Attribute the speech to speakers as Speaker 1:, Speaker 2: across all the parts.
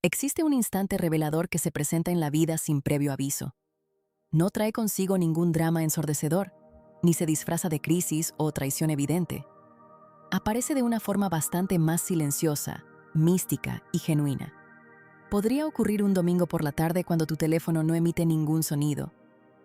Speaker 1: Existe un instante revelador que se presenta en la vida sin previo aviso. No trae consigo ningún drama ensordecedor, ni se disfraza de crisis o traición evidente. Aparece de una forma bastante más silenciosa, mística y genuina. Podría ocurrir un domingo por la tarde cuando tu teléfono no emite ningún sonido,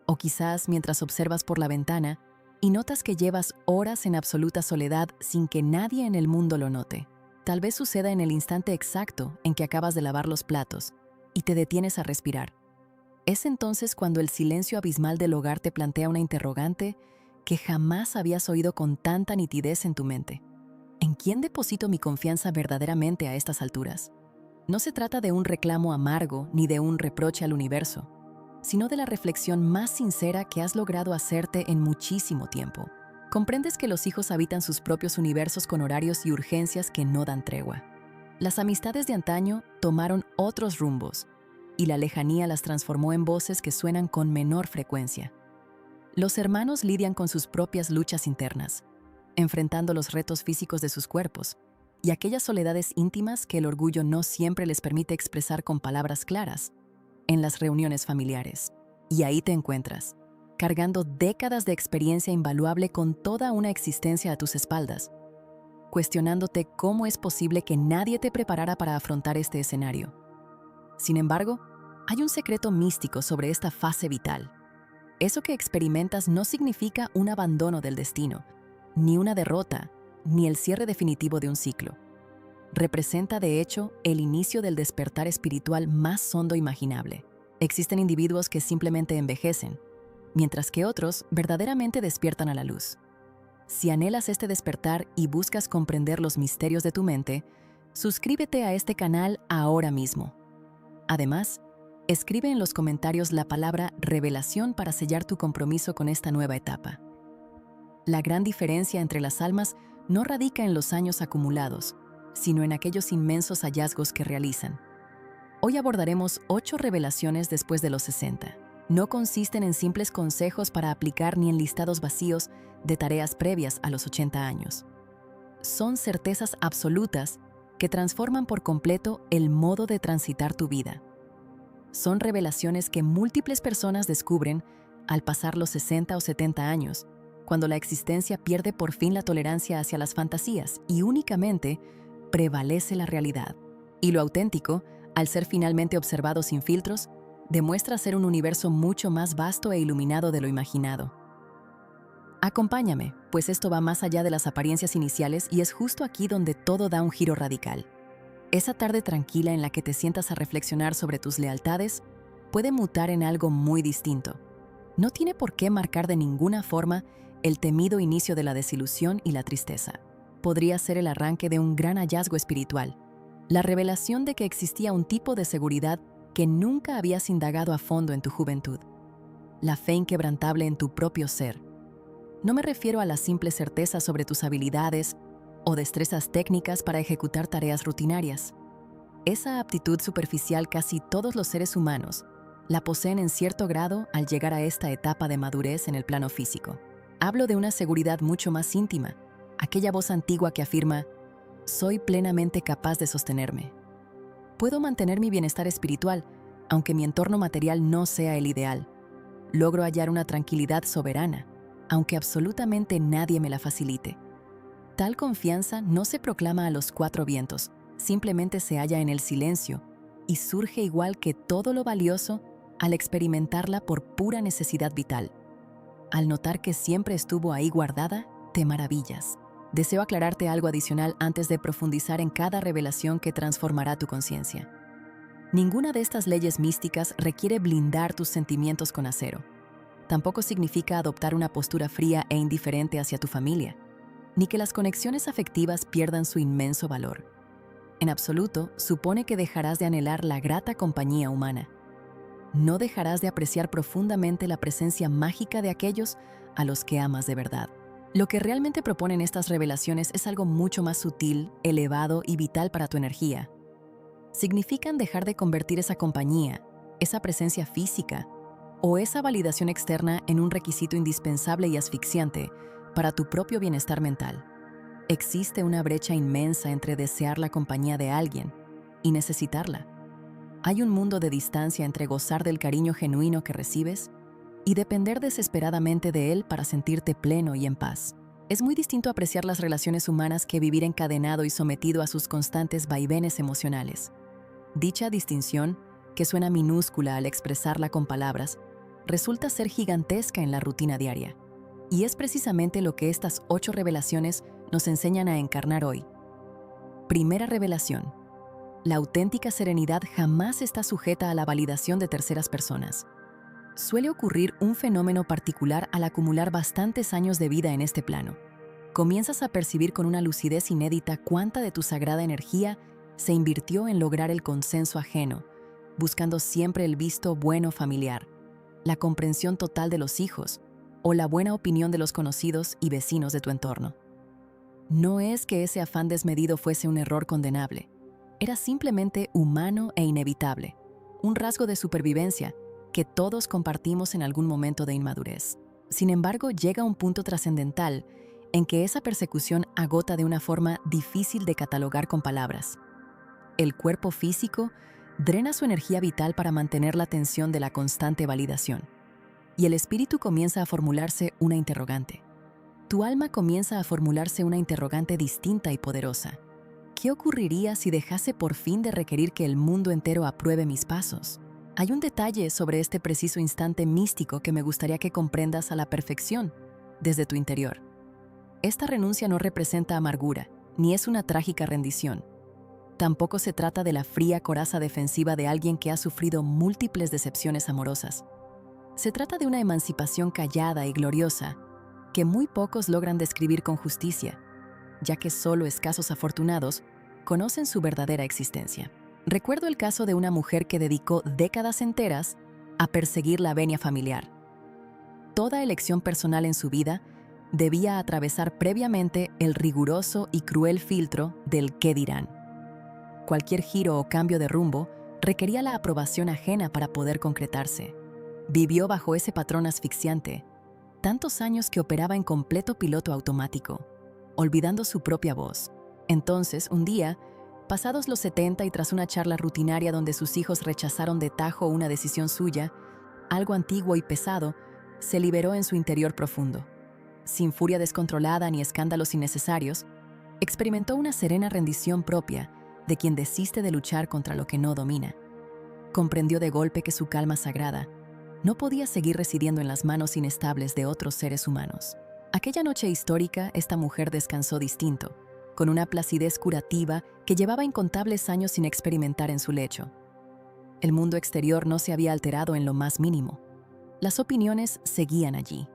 Speaker 1: o quizás mientras observas por la ventana y notas que llevas horas en absoluta soledad sin que nadie en el mundo lo note. Tal vez suceda en el instante exacto en que acabas de lavar los platos y te detienes a respirar. Es entonces cuando el silencio abismal del hogar te plantea una interrogante que jamás habías oído con tanta nitidez en tu mente. ¿En quién deposito mi confianza verdaderamente a estas alturas? No se trata de un reclamo amargo ni de un reproche al universo, sino de la reflexión más sincera que has logrado hacerte en muchísimo tiempo. Comprendes que los hijos habitan sus propios universos con horarios y urgencias que no dan tregua. Las amistades de antaño tomaron otros rumbos, y la lejanía las transformó en voces que suenan con menor frecuencia. Los hermanos lidian con sus propias luchas internas, enfrentando los retos físicos de sus cuerpos y aquellas soledades íntimas que el orgullo no siempre les permite expresar con palabras claras en las reuniones familiares. Y ahí te encuentras, cargando décadas de experiencia invaluable con toda una existencia a tus espaldas, cuestionándote cómo es posible que nadie te preparara para afrontar este escenario. Sin embargo, hay un secreto místico sobre esta fase vital. Eso que experimentas no significa un abandono del destino, ni una derrota, ni el cierre definitivo de un ciclo. Representa, de hecho, el inicio del despertar espiritual más hondo imaginable. Existen individuos que simplemente envejecen, mientras que otros verdaderamente despiertan a la luz. Si anhelas este despertar y buscas comprender los misterios de tu mente, suscríbete a este canal ahora mismo. Además, escribe en los comentarios la palabra revelación para sellar tu compromiso con esta nueva etapa. La gran diferencia entre las almas no radica en los años acumulados, sino en aquellos inmensos hallazgos que realizan. Hoy abordaremos 8 revelaciones después de los 60. No consisten en simples consejos para aplicar ni en listados vacíos de tareas previas a los 80 años. Son certezas absolutas que transforman por completo el modo de transitar tu vida. Son revelaciones que múltiples personas descubren al pasar los 60 o 70 años, cuando la existencia pierde por fin la tolerancia hacia las fantasías y únicamente prevalece la realidad. Y lo auténtico, al ser finalmente observado sin filtros, demuestra ser un universo mucho más vasto e iluminado de lo imaginado. Acompáñame, pues esto va más allá de las apariencias iniciales y es justo aquí donde todo da un giro radical. Esa tarde tranquila en la que te sientas a reflexionar sobre tus lealtades puede mutar en algo muy distinto. No tiene por qué marcar de ninguna forma el temido inicio de la desilusión y la tristeza. Podría ser el arranque de un gran hallazgo espiritual, la revelación de que existía un tipo de seguridad que nunca habías indagado a fondo en tu juventud. La fe inquebrantable en tu propio ser. No me refiero a la simple certeza sobre tus habilidades o destrezas técnicas para ejecutar tareas rutinarias. Esa aptitud superficial casi todos los seres humanos la poseen en cierto grado al llegar a esta etapa de madurez en el plano físico. Hablo de una seguridad mucho más íntima, aquella voz antigua que afirma: soy plenamente capaz de sostenerme. Puedo mantener mi bienestar espiritual, aunque mi entorno material no sea el ideal. Logro hallar una tranquilidad soberana, aunque absolutamente nadie me la facilite. Tal confianza no se proclama a los 4 vientos, simplemente se halla en el silencio y surge igual que todo lo valioso al experimentarla por pura necesidad vital. Al notar que siempre estuvo ahí guardada, te maravillas. Deseo aclararte algo adicional antes de profundizar en cada revelación que transformará tu conciencia. Ninguna de estas leyes místicas requiere blindar tus sentimientos con acero. Tampoco significa adoptar una postura fría e indiferente hacia tu familia, ni que las conexiones afectivas pierdan su inmenso valor. En absoluto, supone que dejarás de anhelar la grata compañía humana. No dejarás de apreciar profundamente la presencia mágica de aquellos a los que amas de verdad. Lo que realmente proponen estas revelaciones es algo mucho más sutil, elevado y vital para tu energía. Significan dejar de convertir esa compañía, esa presencia física o esa validación externa en un requisito indispensable y asfixiante para tu propio bienestar mental. Existe una brecha inmensa entre desear la compañía de alguien y necesitarla. Hay un mundo de distancia entre gozar del cariño genuino que recibes y depender desesperadamente de él para sentirte pleno y en paz. Es muy distinto apreciar las relaciones humanas que vivir encadenado y sometido a sus constantes vaivenes emocionales. Dicha distinción, que suena minúscula al expresarla con palabras, resulta ser gigantesca en la rutina diaria. Y es precisamente lo que estas 8 revelaciones nos enseñan a encarnar hoy. Primera revelación. La auténtica serenidad jamás está sujeta a la validación de terceras personas. Suele ocurrir un fenómeno particular al acumular bastantes años de vida en este plano. Comienzas a percibir con una lucidez inédita cuánta de tu sagrada energía se invirtió en lograr el consenso ajeno, buscando siempre el visto bueno familiar, la comprensión total de los hijos o la buena opinión de los conocidos y vecinos de tu entorno. No es que ese afán desmedido fuese un error condenable, era simplemente humano e inevitable, un rasgo de supervivencia que todos compartimos en algún momento de inmadurez. Sin embargo, llega un punto trascendental en que esa persecución agota de una forma difícil de catalogar con palabras. El cuerpo físico drena su energía vital para mantener la tensión de la constante validación, y el espíritu comienza a formularse una interrogante. Tu alma comienza a formularse una interrogante distinta y poderosa. ¿Qué ocurriría si dejase por fin de requerir que el mundo entero apruebe mis pasos? Hay un detalle sobre este preciso instante místico que me gustaría que comprendas a la perfección, desde tu interior. Esta renuncia no representa amargura, ni es una trágica rendición. Tampoco se trata de la fría coraza defensiva de alguien que ha sufrido múltiples decepciones amorosas. Se trata de una emancipación callada y gloriosa, que muy pocos logran describir con justicia, ya que solo escasos afortunados conocen su verdadera existencia. Recuerdo el caso de una mujer que dedicó décadas enteras a perseguir la venia familiar. Toda elección personal en su vida debía atravesar previamente el riguroso y cruel filtro del ¿qué dirán? Cualquier giro o cambio de rumbo requería la aprobación ajena para poder concretarse. Vivió bajo ese patrón asfixiante, tantos años que operaba en completo piloto automático, olvidando su propia voz. Entonces, un día, pasados los 70 y tras una charla rutinaria donde sus hijos rechazaron de tajo una decisión suya, algo antiguo y pesado se liberó en su interior profundo. Sin furia descontrolada ni escándalos innecesarios, experimentó una serena rendición propia de quien desiste de luchar contra lo que no domina. Comprendió de golpe que su calma sagrada no podía seguir residiendo en las manos inestables de otros seres humanos. Aquella noche histórica, esta mujer descansó distinto, con una placidez curativa que llevaba incontables años sin experimentar en su lecho. El mundo exterior no se había alterado en lo más mínimo. Las opiniones seguían allí.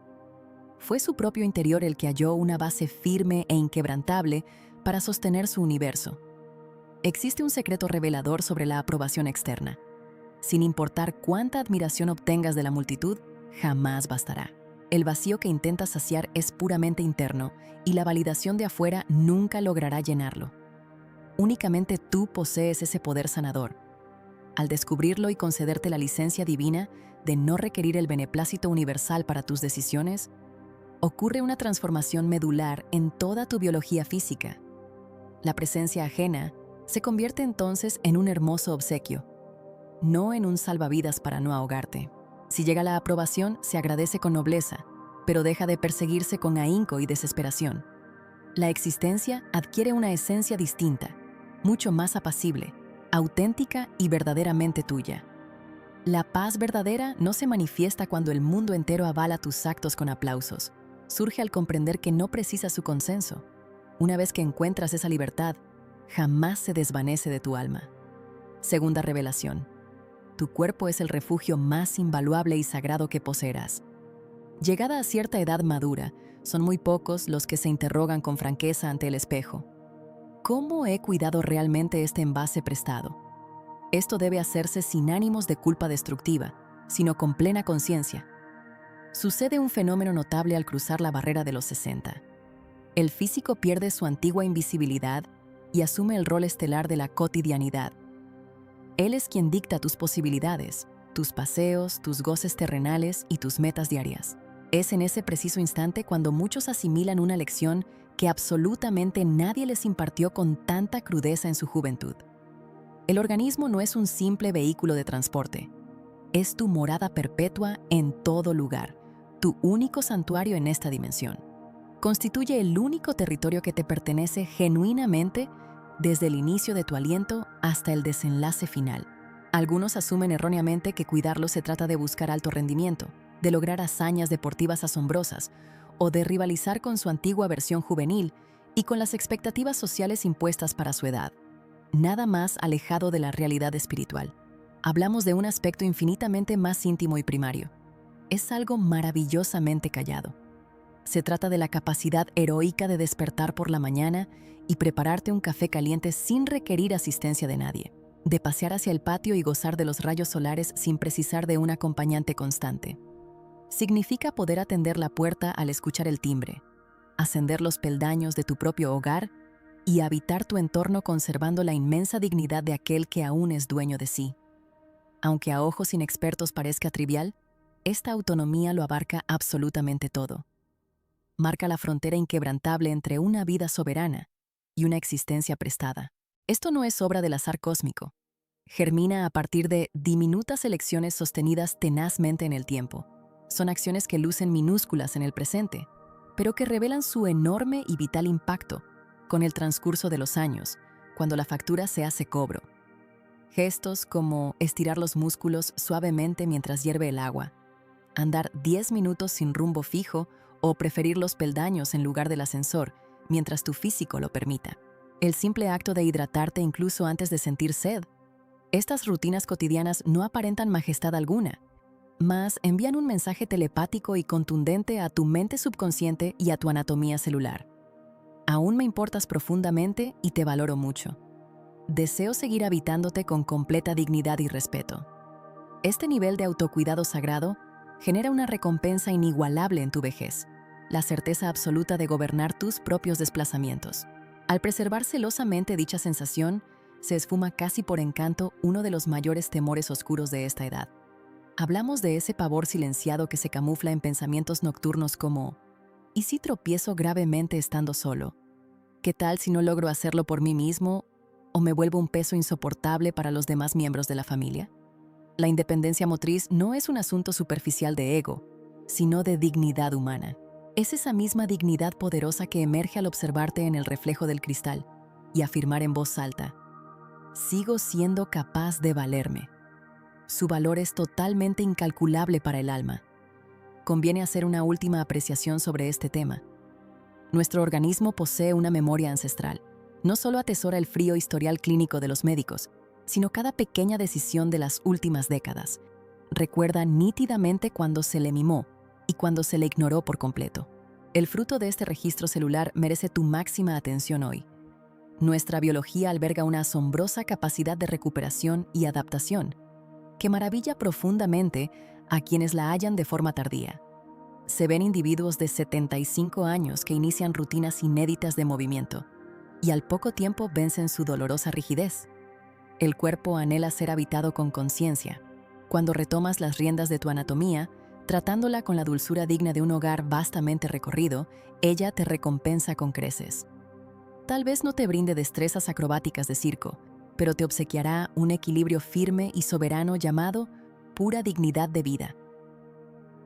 Speaker 1: Fue su propio interior el que halló una base firme e inquebrantable para sostener su universo. Existe un secreto revelador sobre la aprobación externa. Sin importar cuánta admiración obtengas de la multitud, jamás bastará. El vacío que intentas saciar es puramente interno y la validación de afuera nunca logrará llenarlo. Únicamente tú posees ese poder sanador. Al descubrirlo y concederte la licencia divina de no requerir el beneplácito universal para tus decisiones, ocurre una transformación medular en toda tu biología física. La presencia ajena se convierte entonces en un hermoso obsequio, no en un salvavidas para no ahogarte. Si llega la aprobación, se agradece con nobleza, pero deja de perseguirse con ahínco y desesperación. La existencia adquiere una esencia distinta, mucho más apacible, auténtica y verdaderamente tuya. La paz verdadera no se manifiesta cuando el mundo entero avala tus actos con aplausos. Surge al comprender que no precisa su consenso. Una vez que encuentras esa libertad, jamás se desvanece de tu alma. Segunda revelación. Tu cuerpo es el refugio más invaluable y sagrado que poseerás. Llegada a cierta edad madura, son muy pocos los que se interrogan con franqueza ante el espejo. ¿Cómo he cuidado realmente este envase prestado? Esto debe hacerse sin ánimos de culpa destructiva, sino con plena conciencia. Sucede un fenómeno notable al cruzar la barrera de los 60. El físico pierde su antigua invisibilidad y asume el rol estelar de la cotidianidad. Él es quien dicta tus posibilidades, tus paseos, tus goces terrenales y tus metas diarias. Es en ese preciso instante cuando muchos asimilan una lección que absolutamente nadie les impartió con tanta crudeza en su juventud. El organismo no es un simple vehículo de transporte. Es tu morada perpetua en todo lugar, tu único santuario en esta dimensión. Constituye el único territorio que te pertenece genuinamente desde el inicio de tu aliento hasta el desenlace final. Algunos asumen erróneamente que cuidarlo se trata de buscar alto rendimiento, de lograr hazañas deportivas asombrosas o de rivalizar con su antigua versión juvenil y con las expectativas sociales impuestas para su edad. Nada más alejado de la realidad espiritual. Hablamos de un aspecto infinitamente más íntimo y primario. Es algo maravillosamente callado. Se trata de la capacidad heroica de despertar por la mañana y prepararte un café caliente sin requerir asistencia de nadie, de pasear hacia el patio y gozar de los rayos solares sin precisar de un acompañante constante. Significa poder atender la puerta al escuchar el timbre, ascender los peldaños de tu propio hogar y habitar tu entorno conservando la inmensa dignidad de aquel que aún es dueño de sí. Aunque a ojos inexpertos parezca trivial, esta autonomía lo abarca absolutamente todo. Marca la frontera inquebrantable entre una vida soberana y una existencia prestada. Esto no es obra del azar cósmico. Germina a partir de diminutas elecciones sostenidas tenazmente en el tiempo. Son acciones que lucen minúsculas en el presente, pero que revelan su enorme y vital impacto con el transcurso de los años, cuando la factura se hace cobro. Gestos como estirar los músculos suavemente mientras hierve el agua, andar 10 minutos sin rumbo fijo o preferir los peldaños en lugar del ascensor mientras tu físico lo permita. El simple acto de hidratarte incluso antes de sentir sed. Estas rutinas cotidianas no aparentan majestad alguna, mas envían un mensaje telepático y contundente a tu mente subconsciente y a tu anatomía celular. Aún me importas profundamente y te valoro mucho. Deseo seguir habitándote con completa dignidad y respeto. Este nivel de autocuidado sagrado genera una recompensa inigualable en tu vejez, la certeza absoluta de gobernar tus propios desplazamientos. Al preservar celosamente dicha sensación, se esfuma casi por encanto uno de los mayores temores oscuros de esta edad. Hablamos de ese pavor silenciado que se camufla en pensamientos nocturnos como ¿y si tropiezo gravemente estando solo? ¿Qué tal si no logro hacerlo por mí mismo o me vuelvo un peso insoportable para los demás miembros de la familia? La independencia motriz no es un asunto superficial de ego, sino de dignidad humana. Es esa misma dignidad poderosa que emerge al observarte en el reflejo del cristal y afirmar en voz alta: sigo siendo capaz de valerme. Su valor es totalmente incalculable para el alma. Conviene hacer una última apreciación sobre este tema. Nuestro organismo posee una memoria ancestral. No solo atesora el frío historial clínico de los médicos, sino cada pequeña decisión de las últimas décadas. Recuerda nítidamente cuando se le mimó y cuando se le ignoró por completo. El fruto de este registro celular merece tu máxima atención hoy. Nuestra biología alberga una asombrosa capacidad de recuperación y adaptación, que maravilla profundamente a quienes la hallan de forma tardía. Se ven individuos de 75 años que inician rutinas inéditas de movimiento y al poco tiempo vencen su dolorosa rigidez. El cuerpo anhela ser habitado con conciencia. Cuando retomas las riendas de tu anatomía, tratándola con la dulzura digna de un hogar vastamente recorrido, ella te recompensa con creces. Tal vez no te brinde destrezas acrobáticas de circo, pero te obsequiará un equilibrio firme y soberano llamado pura dignidad de vida.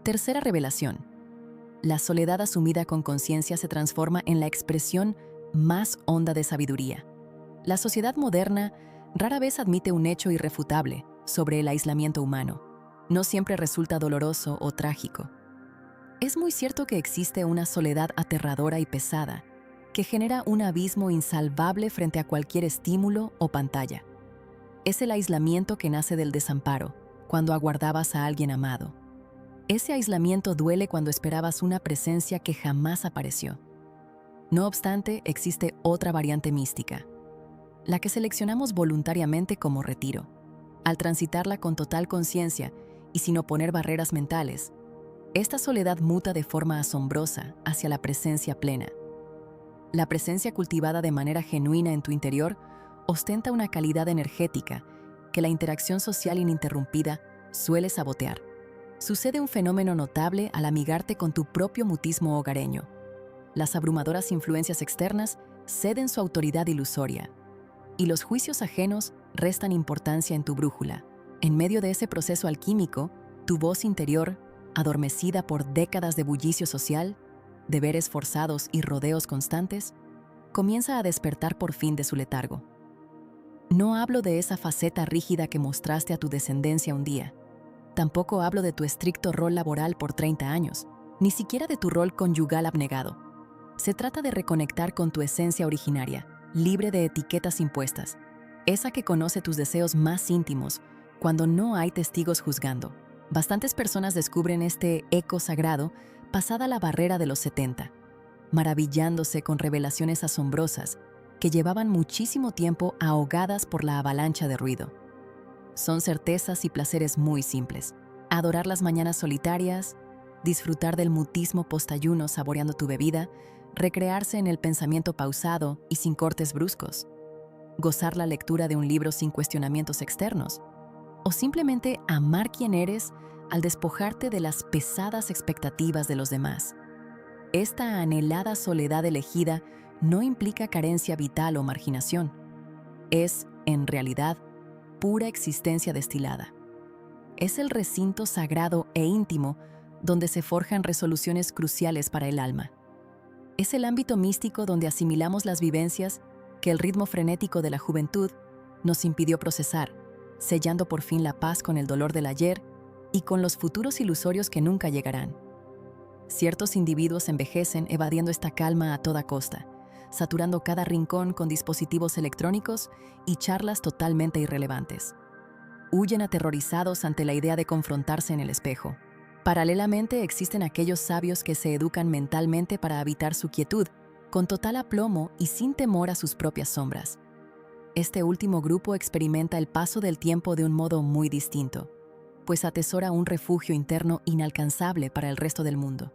Speaker 1: Tercera revelación. La soledad asumida con conciencia se transforma en la expresión más honda de sabiduría. La sociedad moderna rara vez admite un hecho irrefutable sobre el aislamiento humano. No siempre resulta doloroso o trágico. Es muy cierto que existe una soledad aterradora y pesada, que genera un abismo insalvable frente a cualquier estímulo o pantalla. Es el aislamiento que nace del desamparo, cuando aguardabas a alguien amado. Ese aislamiento duele cuando esperabas una presencia que jamás apareció. No obstante, existe otra variante mística, la que seleccionamos voluntariamente como retiro. Al transitarla con total conciencia y sin oponer barreras mentales, esta soledad muta de forma asombrosa hacia la presencia plena. La presencia cultivada de manera genuina en tu interior ostenta una calidad energética que la interacción social ininterrumpida suele sabotear. Sucede un fenómeno notable al amigarte con tu propio mutismo hogareño. Las abrumadoras influencias externas ceden su autoridad ilusoria. y los juicios ajenos restan importancia en tu brújula. En medio de ese proceso alquímico, tu voz interior, adormecida por décadas de bullicio social, deberes forzados y rodeos constantes, comienza a despertar por fin de su letargo. No hablo de esa faceta rígida que mostraste a tu descendencia un día. Tampoco hablo de tu estricto rol laboral por 30 años, ni siquiera de tu rol conyugal abnegado. Se trata de reconectar con tu esencia originaria, libre de etiquetas impuestas, esa que conoce tus deseos más íntimos cuando no hay testigos juzgando. Bastantes personas descubren este eco sagrado pasada la barrera de los 70, maravillándose con revelaciones asombrosas que llevaban muchísimo tiempo ahogadas por la avalancha de ruido. Son certezas y placeres muy simples. Adorar las mañanas solitarias, disfrutar del mutismo postayuno saboreando tu bebida, recrearse en el pensamiento pausado y sin cortes bruscos, gozar la lectura de un libro sin cuestionamientos externos, o simplemente amar quien eres al despojarte de las pesadas expectativas de los demás. Esta anhelada soledad elegida no implica carencia vital o marginación. Es, en realidad, pura existencia destilada. Es el recinto sagrado e íntimo donde se forjan resoluciones cruciales para el alma. Es el ámbito místico donde asimilamos las vivencias que el ritmo frenético de la juventud nos impidió procesar, sellando por fin la paz con el dolor del ayer y con los futuros ilusorios que nunca llegarán. Ciertos individuos envejecen evadiendo esta calma a toda costa, saturando cada rincón con dispositivos electrónicos y charlas totalmente irrelevantes. Huyen aterrorizados ante la idea de confrontarse en el espejo. Paralelamente existen aquellos sabios que se educan mentalmente para habitar su quietud, con total aplomo y sin temor a sus propias sombras. Este último grupo experimenta el paso del tiempo de un modo muy distinto, pues atesora un refugio interno inalcanzable para el resto del mundo.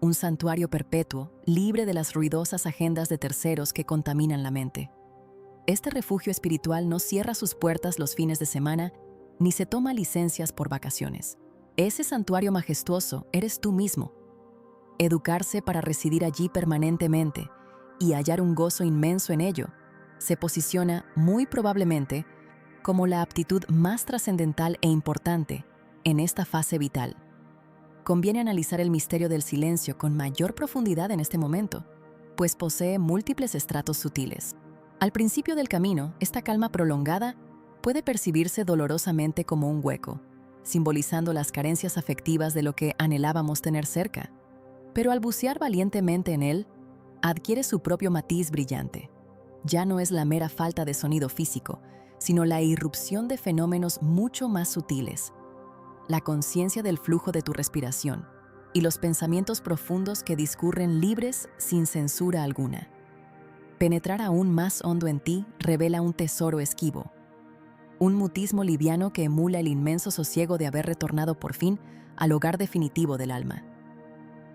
Speaker 1: Un santuario perpetuo, libre de las ruidosas agendas de terceros que contaminan la mente. Este refugio espiritual no cierra sus puertas los fines de semana, ni se toma licencias por vacaciones. Ese santuario majestuoso eres tú mismo. Educarse para residir allí permanentemente y hallar un gozo inmenso en ello, se posiciona muy probablemente como la aptitud más trascendental e importante en esta fase vital. Conviene analizar el misterio del silencio con mayor profundidad en este momento, pues posee múltiples estratos sutiles. Al principio del camino, esta calma prolongada puede percibirse dolorosamente como un hueco, simbolizando las carencias afectivas de lo que anhelábamos tener cerca. Pero al bucear valientemente en él, adquiere su propio matiz brillante. Ya no es la mera falta de sonido físico, sino la irrupción de fenómenos mucho más sutiles. La conciencia del flujo de tu respiración y los pensamientos profundos que discurren libres sin censura alguna. Penetrar aún más hondo en ti revela un tesoro esquivo, un mutismo liviano que emula el inmenso sosiego de haber retornado por fin al hogar definitivo del alma.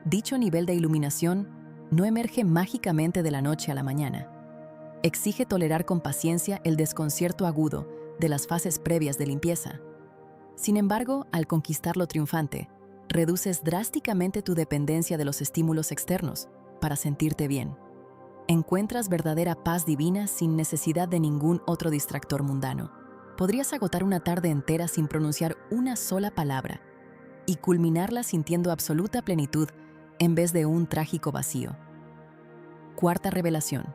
Speaker 1: Dicho nivel de iluminación no emerge mágicamente de la noche a la mañana. Exige tolerar con paciencia el desconcierto agudo de las fases previas de limpieza. Sin embargo, al conquistarlo triunfante, reduces drásticamente tu dependencia de los estímulos externos para sentirte bien. Encuentras verdadera paz divina sin necesidad de ningún otro distractor mundano. Podrías agotar una tarde entera sin pronunciar una sola palabra y culminarla sintiendo absoluta plenitud en vez de un trágico vacío. Cuarta revelación.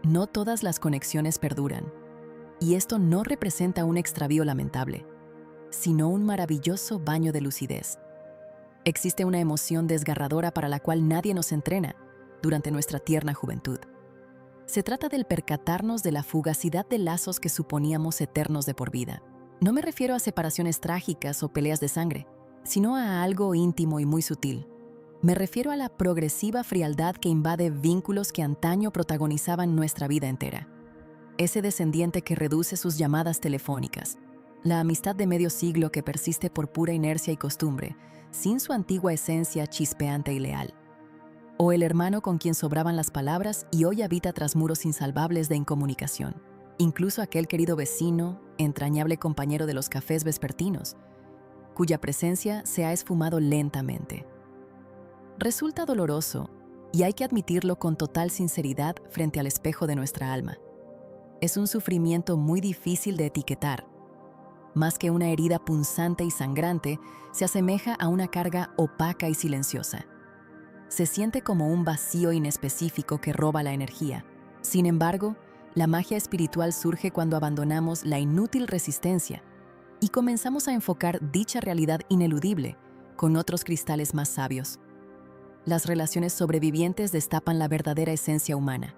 Speaker 1: No todas las conexiones perduran, y esto no representa un extravío lamentable, sino un maravilloso baño de lucidez. Existe una emoción desgarradora para la cual nadie nos entrena durante nuestra tierna juventud. Se trata del percatarnos de la fugacidad de lazos que suponíamos eternos de por vida. No me refiero a separaciones trágicas o peleas de sangre, sino a algo íntimo y muy sutil. Me refiero a la progresiva frialdad que invade vínculos que antaño protagonizaban nuestra vida entera. Ese descendiente que reduce sus llamadas telefónicas, la amistad de medio siglo que persiste por pura inercia y costumbre, sin su antigua esencia chispeante y leal. O el hermano con quien sobraban las palabras y hoy habita tras muros insalvables de incomunicación. Incluso aquel querido vecino, entrañable compañero de los cafés vespertinos, cuya presencia se ha esfumado lentamente. Resulta doloroso, y hay que admitirlo con total sinceridad frente al espejo de nuestra alma. Es un sufrimiento muy difícil de etiquetar. Más que una herida punzante y sangrante, se asemeja a una carga opaca y silenciosa. Se siente como un vacío inespecífico que roba la energía. Sin embargo, la magia espiritual surge cuando abandonamos la inútil resistencia y comenzamos a enfocar dicha realidad ineludible con otros cristales más sabios. Las relaciones sobrevivientes destapan la verdadera esencia humana,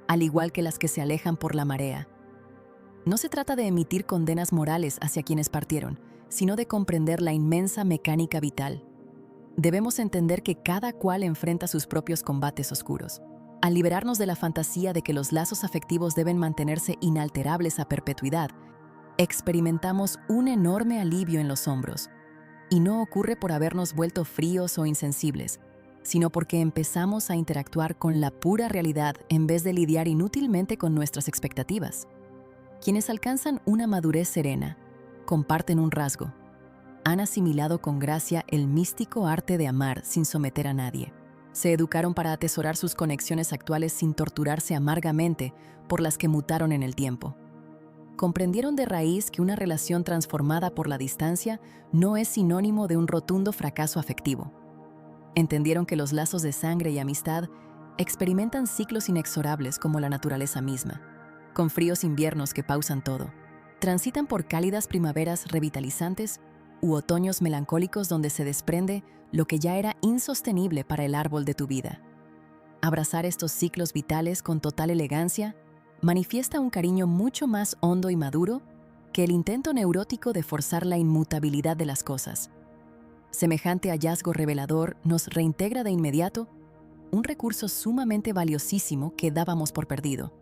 Speaker 1: al igual que las que se alejan por la marea. No se trata de emitir condenas morales hacia quienes partieron, sino de comprender la inmensa mecánica vital. Debemos entender que cada cual enfrenta sus propios combates oscuros. Al liberarnos de la fantasía de que los lazos afectivos deben mantenerse inalterables a perpetuidad, experimentamos un enorme alivio en los hombros. Y no ocurre por habernos vuelto fríos o insensibles, sino porque empezamos a interactuar con la pura realidad en vez de lidiar inútilmente con nuestras expectativas. Quienes alcanzan una madurez serena, comparten un rasgo. Han asimilado con gracia el místico arte de amar sin someter a nadie. Se educaron para atesorar sus conexiones actuales sin torturarse amargamente por las que mutaron en el tiempo. Comprendieron de raíz que una relación transformada por la distancia no es sinónimo de un rotundo fracaso afectivo. Entendieron que los lazos de sangre y amistad experimentan ciclos inexorables como la naturaleza misma, con fríos inviernos que pausan todo. Transitan por cálidas primaveras revitalizantes u otoños melancólicos donde se desprende lo que ya era insostenible para el árbol de tu vida. Abrazar estos ciclos vitales con total elegancia manifiesta un cariño mucho más hondo y maduro que el intento neurótico de forzar la inmutabilidad de las cosas. Semejante hallazgo revelador nos reintegra de inmediato un recurso sumamente valiosísimo que dábamos por perdido: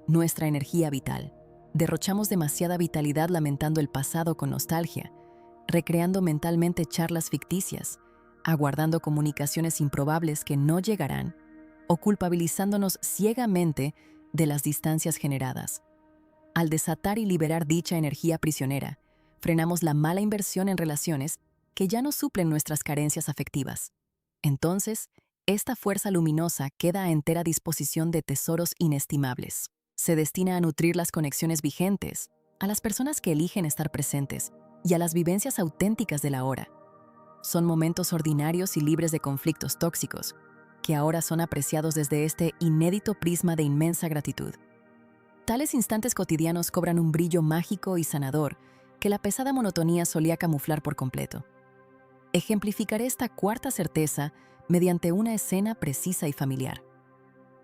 Speaker 1: nuestra energía vital. Derrochamos demasiada vitalidad lamentando el pasado con nostalgia, recreando mentalmente charlas ficticias, aguardando comunicaciones improbables que no llegarán, o culpabilizándonos ciegamente de las distancias generadas. Al desatar y liberar dicha energía prisionera, frenamos la mala inversión en relaciones que ya no suplen nuestras carencias afectivas. Entonces, esta fuerza luminosa queda a entera disposición de tesoros inestimables. Se destina a nutrir las conexiones vigentes, a las personas que eligen estar presentes y a las vivencias auténticas de la hora. Son momentos ordinarios y libres de conflictos tóxicos, que ahora son apreciados desde este inédito prisma de inmensa gratitud. Tales instantes cotidianos cobran un brillo mágico y sanador que la pesada monotonía solía camuflar por completo. Ejemplificaré esta cuarta certeza mediante una escena precisa y familiar.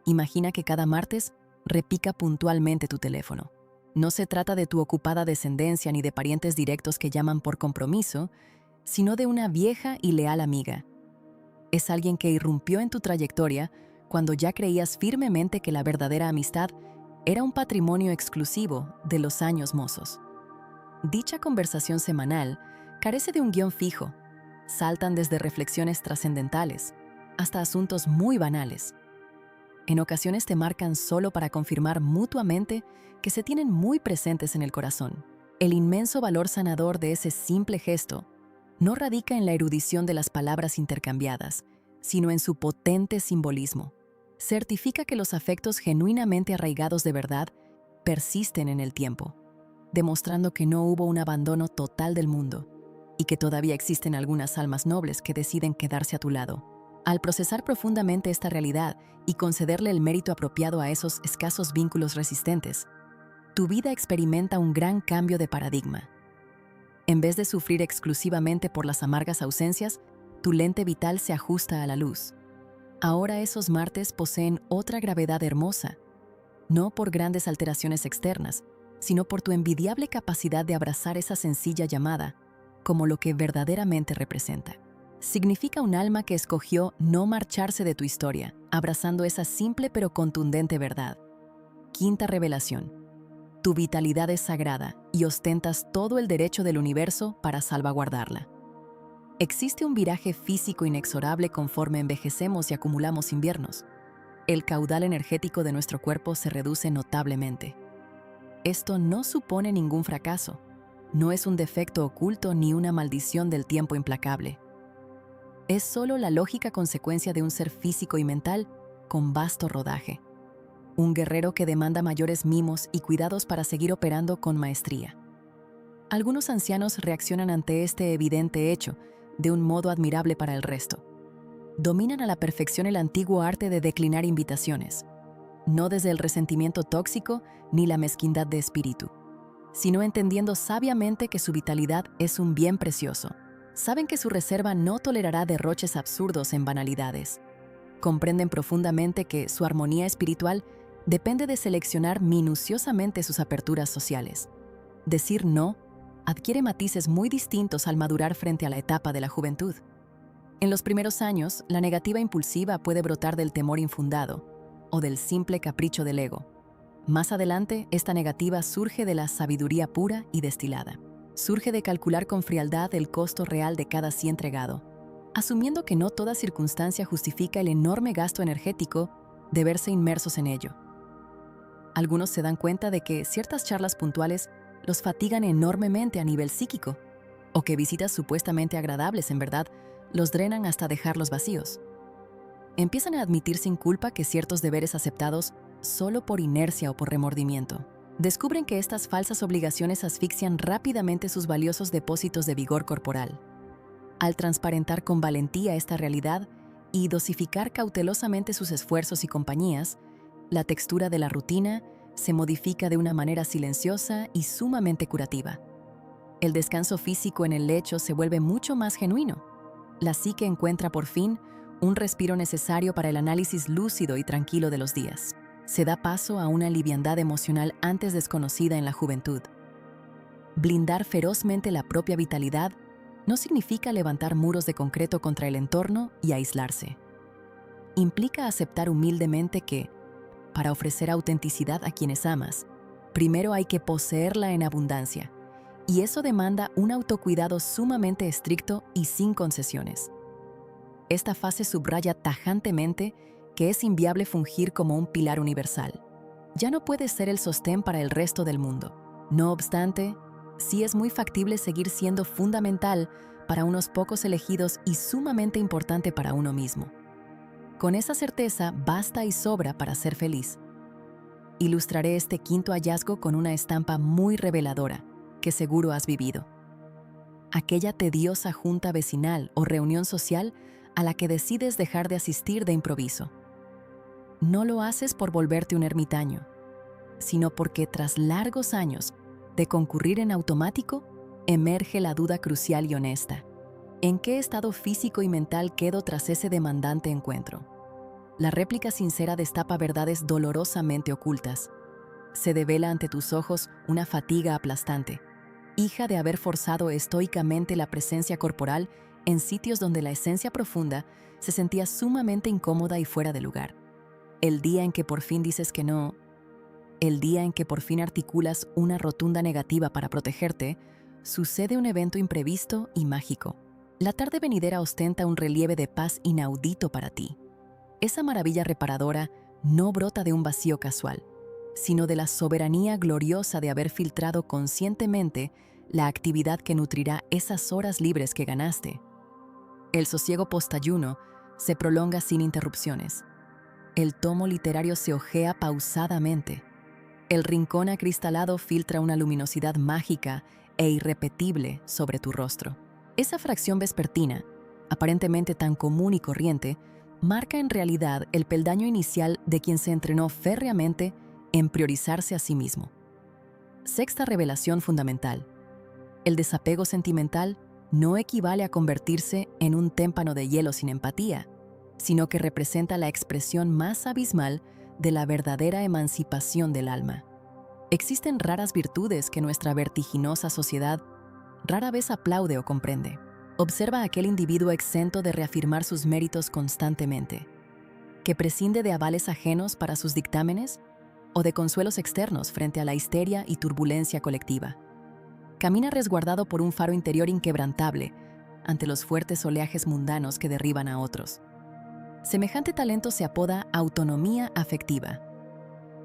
Speaker 1: Imagina que cada martes repica puntualmente tu teléfono. No se trata de tu ocupada descendencia ni de parientes directos que llaman por compromiso, sino de una vieja y leal amiga. Es alguien que irrumpió en tu trayectoria cuando ya creías firmemente que la verdadera amistad era un patrimonio exclusivo de los años mozos. Dicha conversación semanal carece de un guión fijo. Saltan desde reflexiones trascendentales hasta asuntos muy banales. En ocasiones te marcan solo para confirmar mutuamente que se tienen muy presentes en el corazón. El inmenso valor sanador de ese simple gesto no radica en la erudición de las palabras intercambiadas, sino en su potente simbolismo. Certifica que los afectos genuinamente arraigados de verdad persisten en el tiempo, demostrando que no hubo un abandono total del mundo y que todavía existen algunas almas nobles que deciden quedarse a tu lado. Al procesar profundamente esta realidad y concederle el mérito apropiado a esos escasos vínculos resistentes, tu vida experimenta un gran cambio de paradigma. En vez de sufrir exclusivamente por las amargas ausencias, tu lente vital se ajusta a la luz. Ahora esos martes poseen otra gravedad hermosa, no por grandes alteraciones externas, sino por tu envidiable capacidad de abrazar esa sencilla llamada como lo que verdaderamente representa. Significa un alma que escogió no marcharse de tu historia, abrazando esa simple pero contundente verdad. Quinta revelación. Tu vitalidad es sagrada y ostentas todo el derecho del universo para salvaguardarla. Existe un viraje físico inexorable conforme envejecemos y acumulamos inviernos. El caudal energético de nuestro cuerpo se reduce notablemente. Esto no supone ningún fracaso. No es un defecto oculto ni una maldición del tiempo implacable. Es solo la lógica consecuencia de un ser físico y mental con vasto rodaje. un guerrero que demanda mayores mimos y cuidados para seguir operando con maestría. Algunos ancianos reaccionan ante este evidente hecho de un modo admirable para el resto. Dominan a la perfección el antiguo arte de declinar invitaciones, no desde el resentimiento tóxico ni la mezquindad de espíritu, sino entendiendo sabiamente que su vitalidad es un bien precioso. Saben que su reserva no tolerará derroches absurdos en banalidades. Comprenden profundamente que su armonía espiritual depende de seleccionar minuciosamente sus aperturas sociales. Decir no adquiere matices muy distintos al madurar frente a la etapa de la juventud. En los primeros años, la negativa impulsiva puede brotar del temor infundado o del simple capricho del ego. Más adelante, esta negativa surge de la sabiduría pura y destilada. Surge de calcular con frialdad el costo real de cada sí entregado, asumiendo que no toda circunstancia justifica el enorme gasto energético de verse inmersos en ello. Algunos se dan cuenta de que ciertas charlas puntuales los fatigan enormemente a nivel psíquico, o que visitas supuestamente agradables en verdad los drenan hasta dejarlos vacíos. Empiezan a admitir sin culpa que ciertos deberes aceptados solo por inercia o por remordimiento. Descubren que estas falsas obligaciones asfixian rápidamente sus valiosos depósitos de vigor corporal. Al transparentar con valentía esta realidad y dosificar cautelosamente sus esfuerzos y compañías, la textura de la rutina se modifica de una manera silenciosa y sumamente curativa. El descanso físico en el lecho se vuelve mucho más genuino. La psique encuentra por fin un respiro necesario para el análisis lúcido y tranquilo de los días. Se da paso a una liviandad emocional antes desconocida en la juventud. Blindar ferozmente la propia vitalidad no significa levantar muros de concreto contra el entorno y aislarse. Implica aceptar humildemente que, para ofrecer autenticidad a quienes amas, primero hay que poseerla en abundancia, y eso demanda un autocuidado sumamente estricto y sin concesiones. Esta fase subraya tajantemente que es inviable fungir como un pilar universal. Ya no puede ser el sostén para el resto del mundo. No obstante, sí es muy factible seguir siendo fundamental para unos pocos elegidos y sumamente importante para uno mismo. Con esa certeza basta y sobra para ser feliz. Ilustraré este quinto hallazgo con una estampa muy reveladora que seguro has vivido. Aquella tediosa junta vecinal o reunión social a la que decides dejar de asistir de improviso. No lo haces por volverte un ermitaño, sino porque tras largos años de concurrir en automático, emerge la duda crucial y honesta. ¿En qué estado físico y mental quedo tras ese demandante encuentro? La réplica sincera destapa verdades dolorosamente ocultas. Se devela ante tus ojos una fatiga aplastante, hija de haber forzado estoicamente la presencia corporal en sitios donde la esencia profunda se sentía sumamente incómoda y fuera de lugar. El día en que por fin dices que no, el día en que por fin articulas una rotunda negativa para protegerte, sucede un evento imprevisto y mágico. La tarde venidera ostenta un relieve de paz inaudito para ti. Esa maravilla reparadora no brota de un vacío casual, sino de la soberanía gloriosa de haber filtrado conscientemente la actividad que nutrirá esas horas libres que ganaste. El sosiego postayuno se prolonga sin interrupciones. El tomo literario se hojea pausadamente. El rincón acristalado filtra una luminosidad mágica e irrepetible sobre tu rostro. Esa fracción vespertina, aparentemente tan común y corriente, marca en realidad el peldaño inicial de quien se entrenó férreamente en priorizarse a sí mismo. Sexta revelación fundamental. El desapego sentimental no equivale a convertirse en un témpano de hielo sin empatía, sino que representa la expresión más abismal de la verdadera emancipación del alma. Existen raras virtudes que nuestra vertiginosa sociedad rara vez aplaude o comprende. Observa a aquel individuo exento de reafirmar sus méritos constantemente, que prescinde de avales ajenos para sus dictámenes o de consuelos externos frente a la histeria y turbulencia colectiva. Camina resguardado por un faro interior inquebrantable ante los fuertes oleajes mundanos que derriban a otros. Semejante talento se apoda autonomía afectiva.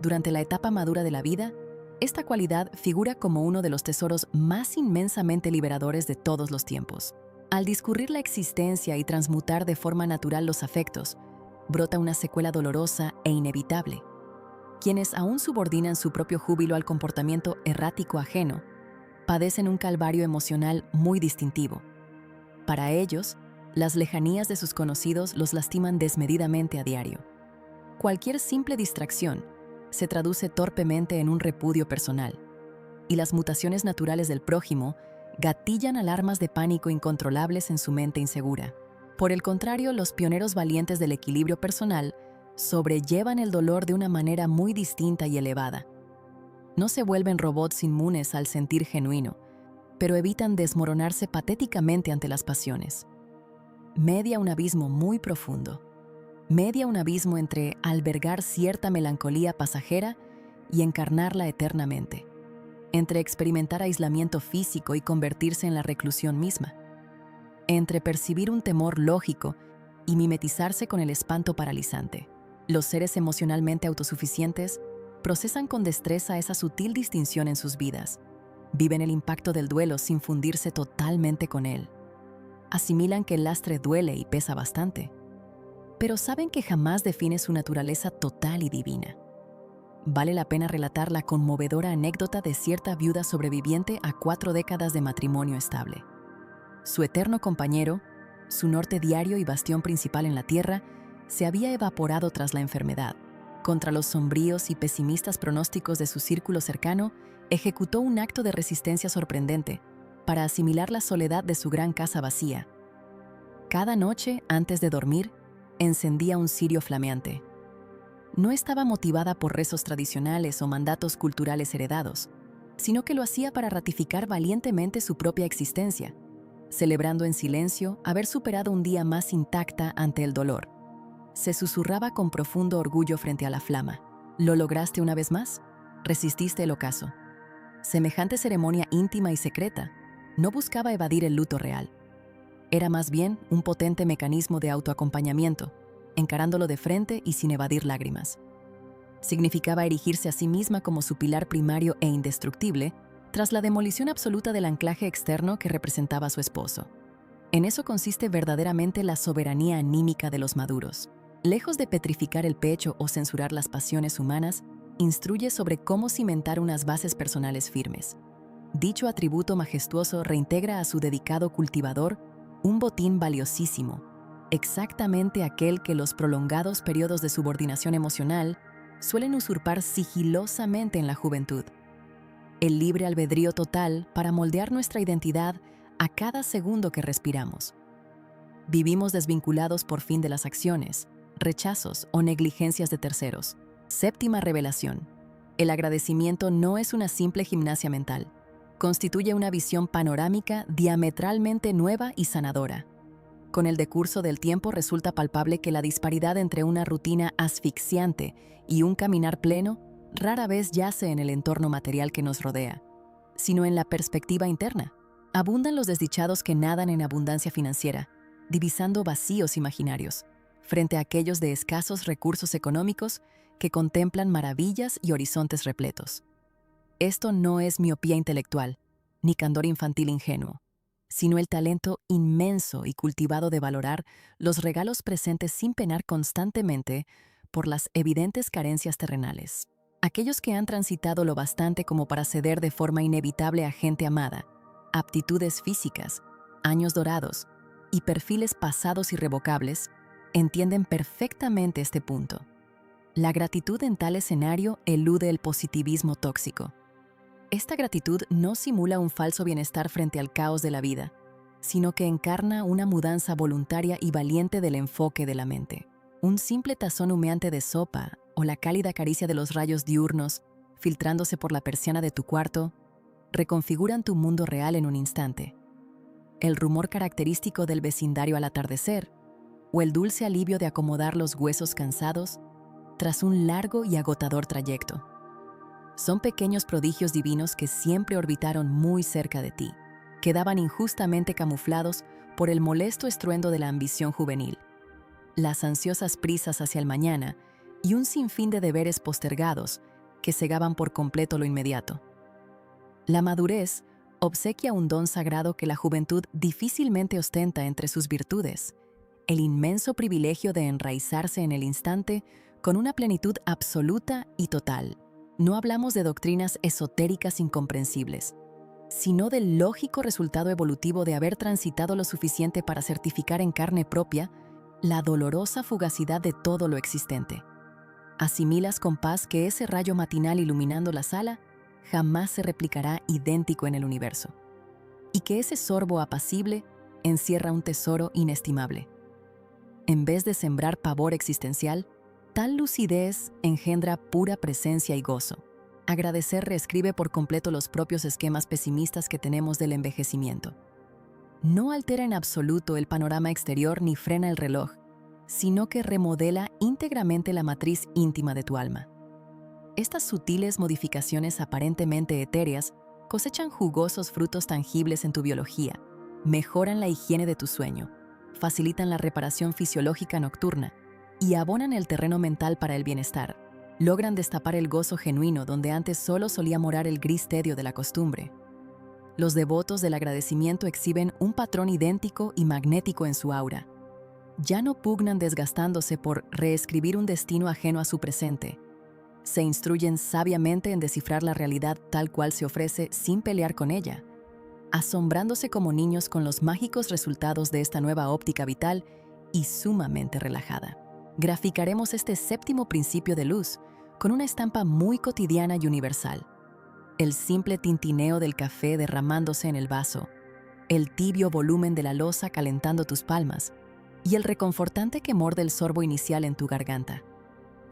Speaker 1: Durante la etapa madura de la vida, esta cualidad figura como uno de los tesoros más inmensamente liberadores de todos los tiempos. Al discurrir la existencia y transmutar de forma natural los afectos, brota una secuela dolorosa e inevitable. Quienes aún subordinan su propio júbilo al comportamiento errático ajeno, padecen un calvario emocional muy distintivo. Para ellos, las lejanías de sus conocidos los lastiman desmedidamente a diario. Cualquier simple distracción se traduce torpemente en un repudio personal, y las mutaciones naturales del prójimo gatillan alarmas de pánico incontrolables en su mente insegura. Por el contrario, los pioneros valientes del equilibrio personal sobrellevan el dolor de una manera muy distinta y elevada. No se vuelven robots inmunes al sentir genuino, pero evitan desmoronarse patéticamente ante las pasiones. Media un abismo muy profundo. Media un abismo entre albergar cierta melancolía pasajera y encarnarla eternamente. Entre experimentar aislamiento físico y convertirse en la reclusión misma. Entre percibir un temor lógico y mimetizarse con el espanto paralizante. Los seres emocionalmente autosuficientes procesan con destreza esa sutil distinción en sus vidas. Viven el impacto del duelo sin fundirse totalmente con él. Asimilan que el lastre duele y pesa bastante, pero saben que jamás define su naturaleza total y divina. Vale la pena relatar la conmovedora anécdota de cierta viuda sobreviviente a 4 décadas de matrimonio estable. Su eterno compañero, su norte diario y bastión principal en la tierra, se había evaporado tras la enfermedad. Contra los sombríos y pesimistas pronósticos de su círculo cercano, ejecutó un acto de resistencia sorprendente para asimilar la soledad de su gran casa vacía. Cada noche, antes de dormir, encendía un cirio flameante. No estaba motivada por rezos tradicionales o mandatos culturales heredados, sino que lo hacía para ratificar valientemente su propia existencia, celebrando en silencio haber superado un día más intacta ante el dolor. Se susurraba con profundo orgullo frente a la flama. ¿Lo lograste una vez más? Resististe el ocaso. Semejante ceremonia íntima y secreta no buscaba evadir el luto real. Era más bien un potente mecanismo de autoacompañamiento, encarándolo de frente y sin evadir lágrimas. Significaba erigirse a sí misma como su pilar primario e indestructible, tras la demolición absoluta del anclaje externo que representaba a su esposo. En eso consiste verdaderamente la soberanía anímica de los maduros. Lejos de petrificar el pecho o censurar las pasiones humanas, instruye sobre cómo cimentar unas bases personales firmes. Dicho atributo majestuoso reintegra a su dedicado cultivador un botín valiosísimo, exactamente aquel que los prolongados periodos de subordinación emocional suelen usurpar sigilosamente en la juventud. El libre albedrío total para moldear nuestra identidad a cada segundo que respiramos. Vivimos desvinculados por fin de las acciones, rechazos o negligencias de terceros. Séptima revelación. El agradecimiento no es una simple gimnasia mental. Constituye una visión panorámica diametralmente nueva y sanadora. Con el decurso del tiempo resulta palpable que la disparidad entre una rutina asfixiante y un caminar pleno rara vez yace en el entorno material que nos rodea, sino en la perspectiva interna. Abundan los desdichados que nadan en abundancia financiera, divisando vacíos imaginarios, frente a aquellos de escasos recursos económicos que contemplan maravillas y horizontes repletos. Esto no es miopía intelectual, ni candor infantil ingenuo, sino el talento inmenso y cultivado de valorar los regalos presentes sin penar constantemente por las evidentes carencias terrenales. Aquellos que han transitado lo bastante como para ceder de forma inevitable a gente amada, aptitudes físicas, años dorados y perfiles pasados irrevocables, entienden perfectamente este punto. La gratitud en tal escenario elude el positivismo tóxico. Esta gratitud no simula un falso bienestar frente al caos de la vida, sino que encarna una mudanza voluntaria y valiente del enfoque de la mente. Un simple tazón humeante de sopa o la cálida caricia de los rayos diurnos, filtrándose por la persiana de tu cuarto, reconfiguran tu mundo real en un instante. El rumor característico del vecindario al atardecer, o el dulce alivio de acomodar los huesos cansados tras un largo y agotador trayecto. Son pequeños prodigios divinos que siempre orbitaron muy cerca de ti, quedaban injustamente camuflados por el molesto estruendo de la ambición juvenil, las ansiosas prisas hacia el mañana y un sinfín de deberes postergados que cegaban por completo lo inmediato. La madurez obsequia un don sagrado que la juventud difícilmente ostenta entre sus virtudes, el inmenso privilegio de enraizarse en el instante con una plenitud absoluta y total. No hablamos de doctrinas esotéricas incomprensibles, sino del lógico resultado evolutivo de haber transitado lo suficiente para certificar en carne propia la dolorosa fugacidad de todo lo existente. Asimilas con paz que ese rayo matinal iluminando la sala jamás se replicará idéntico en el universo, y que ese sorbo apacible encierra un tesoro inestimable. En vez de sembrar pavor existencial, tal lucidez engendra pura presencia y gozo. Agradecer reescribe por completo los propios esquemas pesimistas que tenemos del envejecimiento. No altera en absoluto el panorama exterior ni frena el reloj, sino que remodela íntegramente la matriz íntima de tu alma. Estas sutiles modificaciones aparentemente etéreas cosechan jugosos frutos tangibles en tu biología, mejoran la higiene de tu sueño, facilitan la reparación fisiológica nocturna y abonan el terreno mental para el bienestar. Logran destapar el gozo genuino donde antes solo solía morar el gris tedio de la costumbre. Los devotos del agradecimiento exhiben un patrón idéntico y magnético en su aura. Ya no pugnan desgastándose por reescribir un destino ajeno a su presente. Se instruyen sabiamente en descifrar la realidad tal cual se ofrece sin pelear con ella, asombrándose como niños con los mágicos resultados de esta nueva óptica vital y sumamente relajada. Graficaremos este séptimo principio de luz con una estampa muy cotidiana y universal. El simple tintineo del café derramándose en el vaso, el tibio volumen de la loza calentando tus palmas y el reconfortante quemor del sorbo inicial en tu garganta.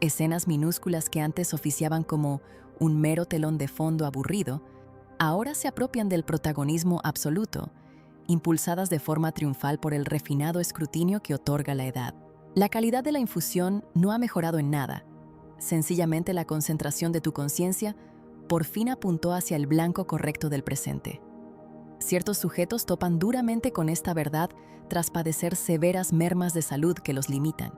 Speaker 1: Escenas minúsculas que antes oficiaban como un mero telón de fondo aburrido, ahora se apropian del protagonismo absoluto, impulsadas de forma triunfal por el refinado escrutinio que otorga la edad. La calidad de la infusión no ha mejorado en nada. Sencillamente la concentración de tu conciencia por fin apuntó hacia el blanco correcto del presente. Ciertos sujetos topan duramente con esta verdad tras padecer severas mermas de salud que los limitan.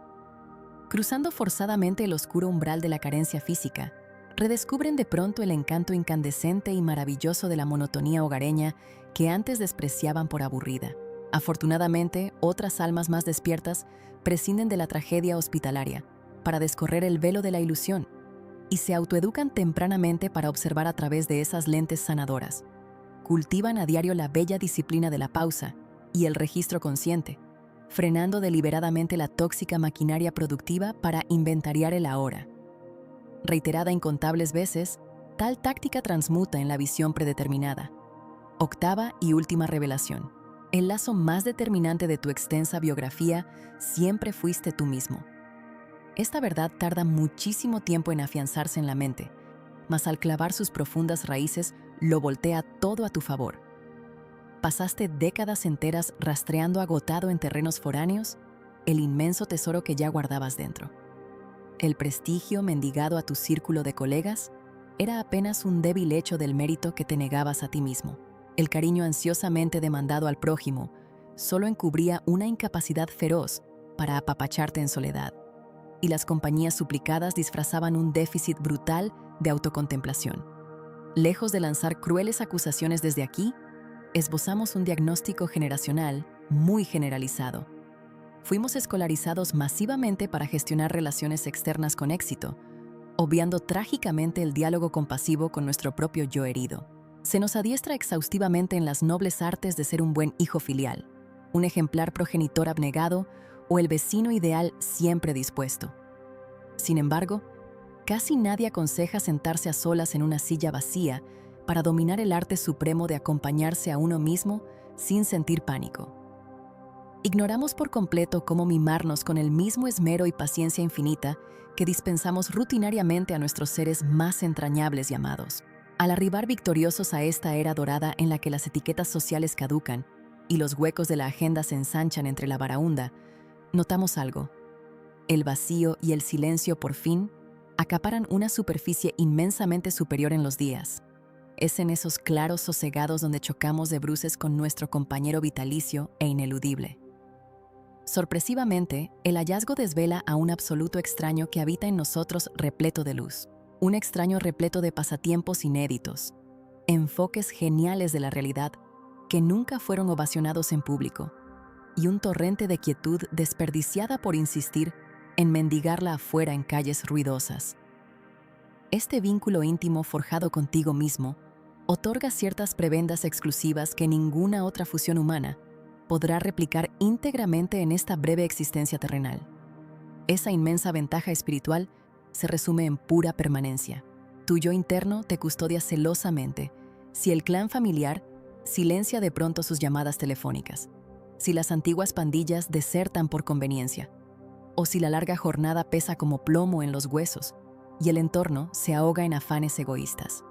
Speaker 1: Cruzando forzadamente el oscuro umbral de la carencia física, redescubren de pronto el encanto incandescente y maravilloso de la monotonía hogareña que antes despreciaban por aburrida. Afortunadamente, otras almas más despiertas prescinden de la tragedia hospitalaria para descorrer el velo de la ilusión y se autoeducan tempranamente para observar a través de esas lentes sanadoras. Cultivan a diario la bella disciplina de la pausa y el registro consciente, frenando deliberadamente la tóxica maquinaria productiva para inventariar el ahora. Reiterada incontables veces, tal táctica transmuta en la visión predeterminada. Octava y última revelación. El lazo más determinante de tu extensa biografía siempre fuiste tú mismo. Esta verdad tarda muchísimo tiempo en afianzarse en la mente, mas al clavar sus profundas raíces lo voltea todo a tu favor. Pasaste décadas enteras rastreando agotado en terrenos foráneos el inmenso tesoro que ya guardabas dentro. El prestigio mendigado a tu círculo de colegas era apenas un débil hecho del mérito que te negabas a ti mismo. El cariño ansiosamente demandado al prójimo solo encubría una incapacidad feroz para apapacharte en soledad, y las compañías suplicadas disfrazaban un déficit brutal de autocontemplación. Lejos de lanzar crueles acusaciones desde aquí, esbozamos un diagnóstico generacional muy generalizado. Fuimos escolarizados masivamente para gestionar relaciones externas con éxito, obviando trágicamente el diálogo compasivo con nuestro propio yo herido. Se nos adiestra exhaustivamente en las nobles artes de ser un buen hijo filial, un ejemplar progenitor abnegado o el vecino ideal siempre dispuesto. Sin embargo, casi nadie aconseja sentarse a solas en una silla vacía para dominar el arte supremo de acompañarse a uno mismo sin sentir pánico. Ignoramos por completo cómo mimarnos con el mismo esmero y paciencia infinita que dispensamos rutinariamente a nuestros seres más entrañables y amados. Al arribar victoriosos a esta era dorada en la que las etiquetas sociales caducan y los huecos de la agenda se ensanchan entre la baraúnda, notamos algo. El vacío y el silencio por fin acaparan una superficie inmensamente superior en los días. Es en esos claros sosegados donde chocamos de bruces con nuestro compañero vitalicio e ineludible. Sorpresivamente, el hallazgo desvela a un absoluto extraño que habita en nosotros repleto de luz. Un extraño repleto de pasatiempos inéditos, enfoques geniales de la realidad que nunca fueron ovacionados en público, y un torrente de quietud desperdiciada por insistir en mendigarla afuera en calles ruidosas. Este vínculo íntimo forjado contigo mismo otorga ciertas prebendas exclusivas que ninguna otra fusión humana podrá replicar íntegramente en esta breve existencia terrenal. Esa inmensa ventaja espiritual se resume en pura permanencia. Tu yo interno te custodia celosamente si el clan familiar silencia de pronto sus llamadas telefónicas, si las antiguas pandillas desertan por conveniencia, o si la larga jornada pesa como plomo en los huesos y el entorno se ahoga en afanes egoístas.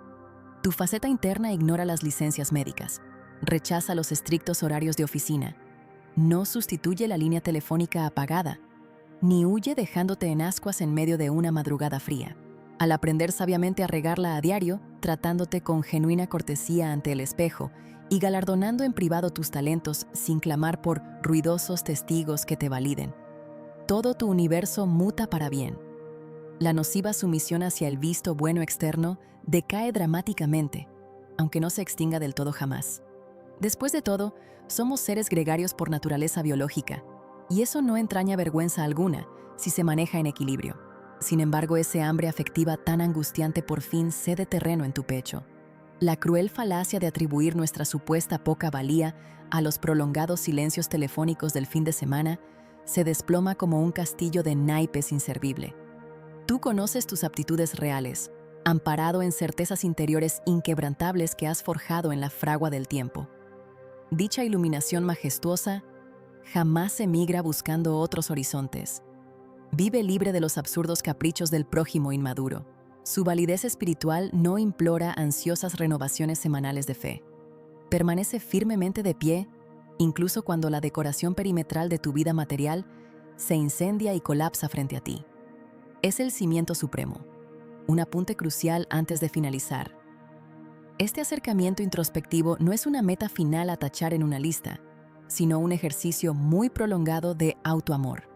Speaker 1: Tu faceta interna ignora las licencias médicas, rechaza los estrictos horarios de oficina, no sustituye la línea telefónica apagada, ni huye dejándote en ascuas en medio de una madrugada fría. Al aprender sabiamente a regarla a diario, tratándote con genuina cortesía ante el espejo y galardonando en privado tus talentos sin clamar por ruidosos testigos que te validen, todo tu universo muta para bien. La nociva sumisión hacia el visto bueno externo decae dramáticamente, aunque no se extinga del todo jamás. Después de todo, somos seres gregarios por naturaleza biológica, y eso no entraña vergüenza alguna si se maneja en equilibrio. Sin embargo, ese hambre afectiva tan angustiante por fin cede terreno en tu pecho. La cruel falacia de atribuir nuestra supuesta poca valía a los prolongados silencios telefónicos del fin de semana se desploma como un castillo de naipes inservible. Tú conoces tus aptitudes reales, amparado en certezas interiores inquebrantables que has forjado en la fragua del tiempo. Dicha iluminación majestuosa jamás emigra buscando otros horizontes. Vive libre de los absurdos caprichos del prójimo inmaduro. Su validez espiritual no implora ansiosas renovaciones semanales de fe. Permanece firmemente de pie, incluso cuando la decoración perimetral de tu vida material se incendia y colapsa frente a ti. Es el cimiento supremo, un apunte crucial antes de finalizar. Este acercamiento introspectivo no es una meta final a tachar en una lista, sino un ejercicio muy prolongado de autoamor.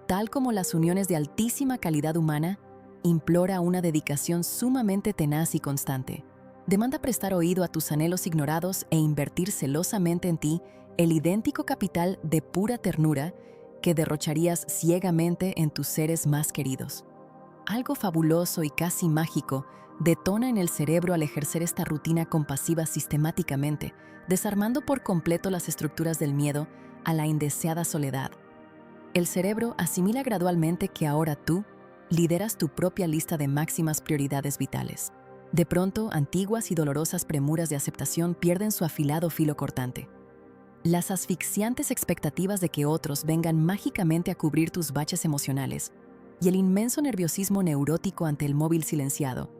Speaker 1: Tal como las uniones de altísima calidad humana, implora una dedicación sumamente tenaz y constante. Demanda prestar oído a tus anhelos ignorados e invertir celosamente en ti el idéntico capital de pura ternura que derrocharías ciegamente en tus seres más queridos. Algo fabuloso y casi mágico detona en el cerebro al ejercer esta rutina compasiva sistemáticamente, desarmando por completo las estructuras del miedo a la indeseada soledad. El cerebro asimila gradualmente que ahora tú lideras tu propia lista de máximas prioridades vitales. De pronto, antiguas y dolorosas premuras de aceptación pierden su afilado filo cortante. Las asfixiantes expectativas de que otros vengan mágicamente a cubrir tus baches emocionales y el inmenso nerviosismo neurótico ante el móvil silenciado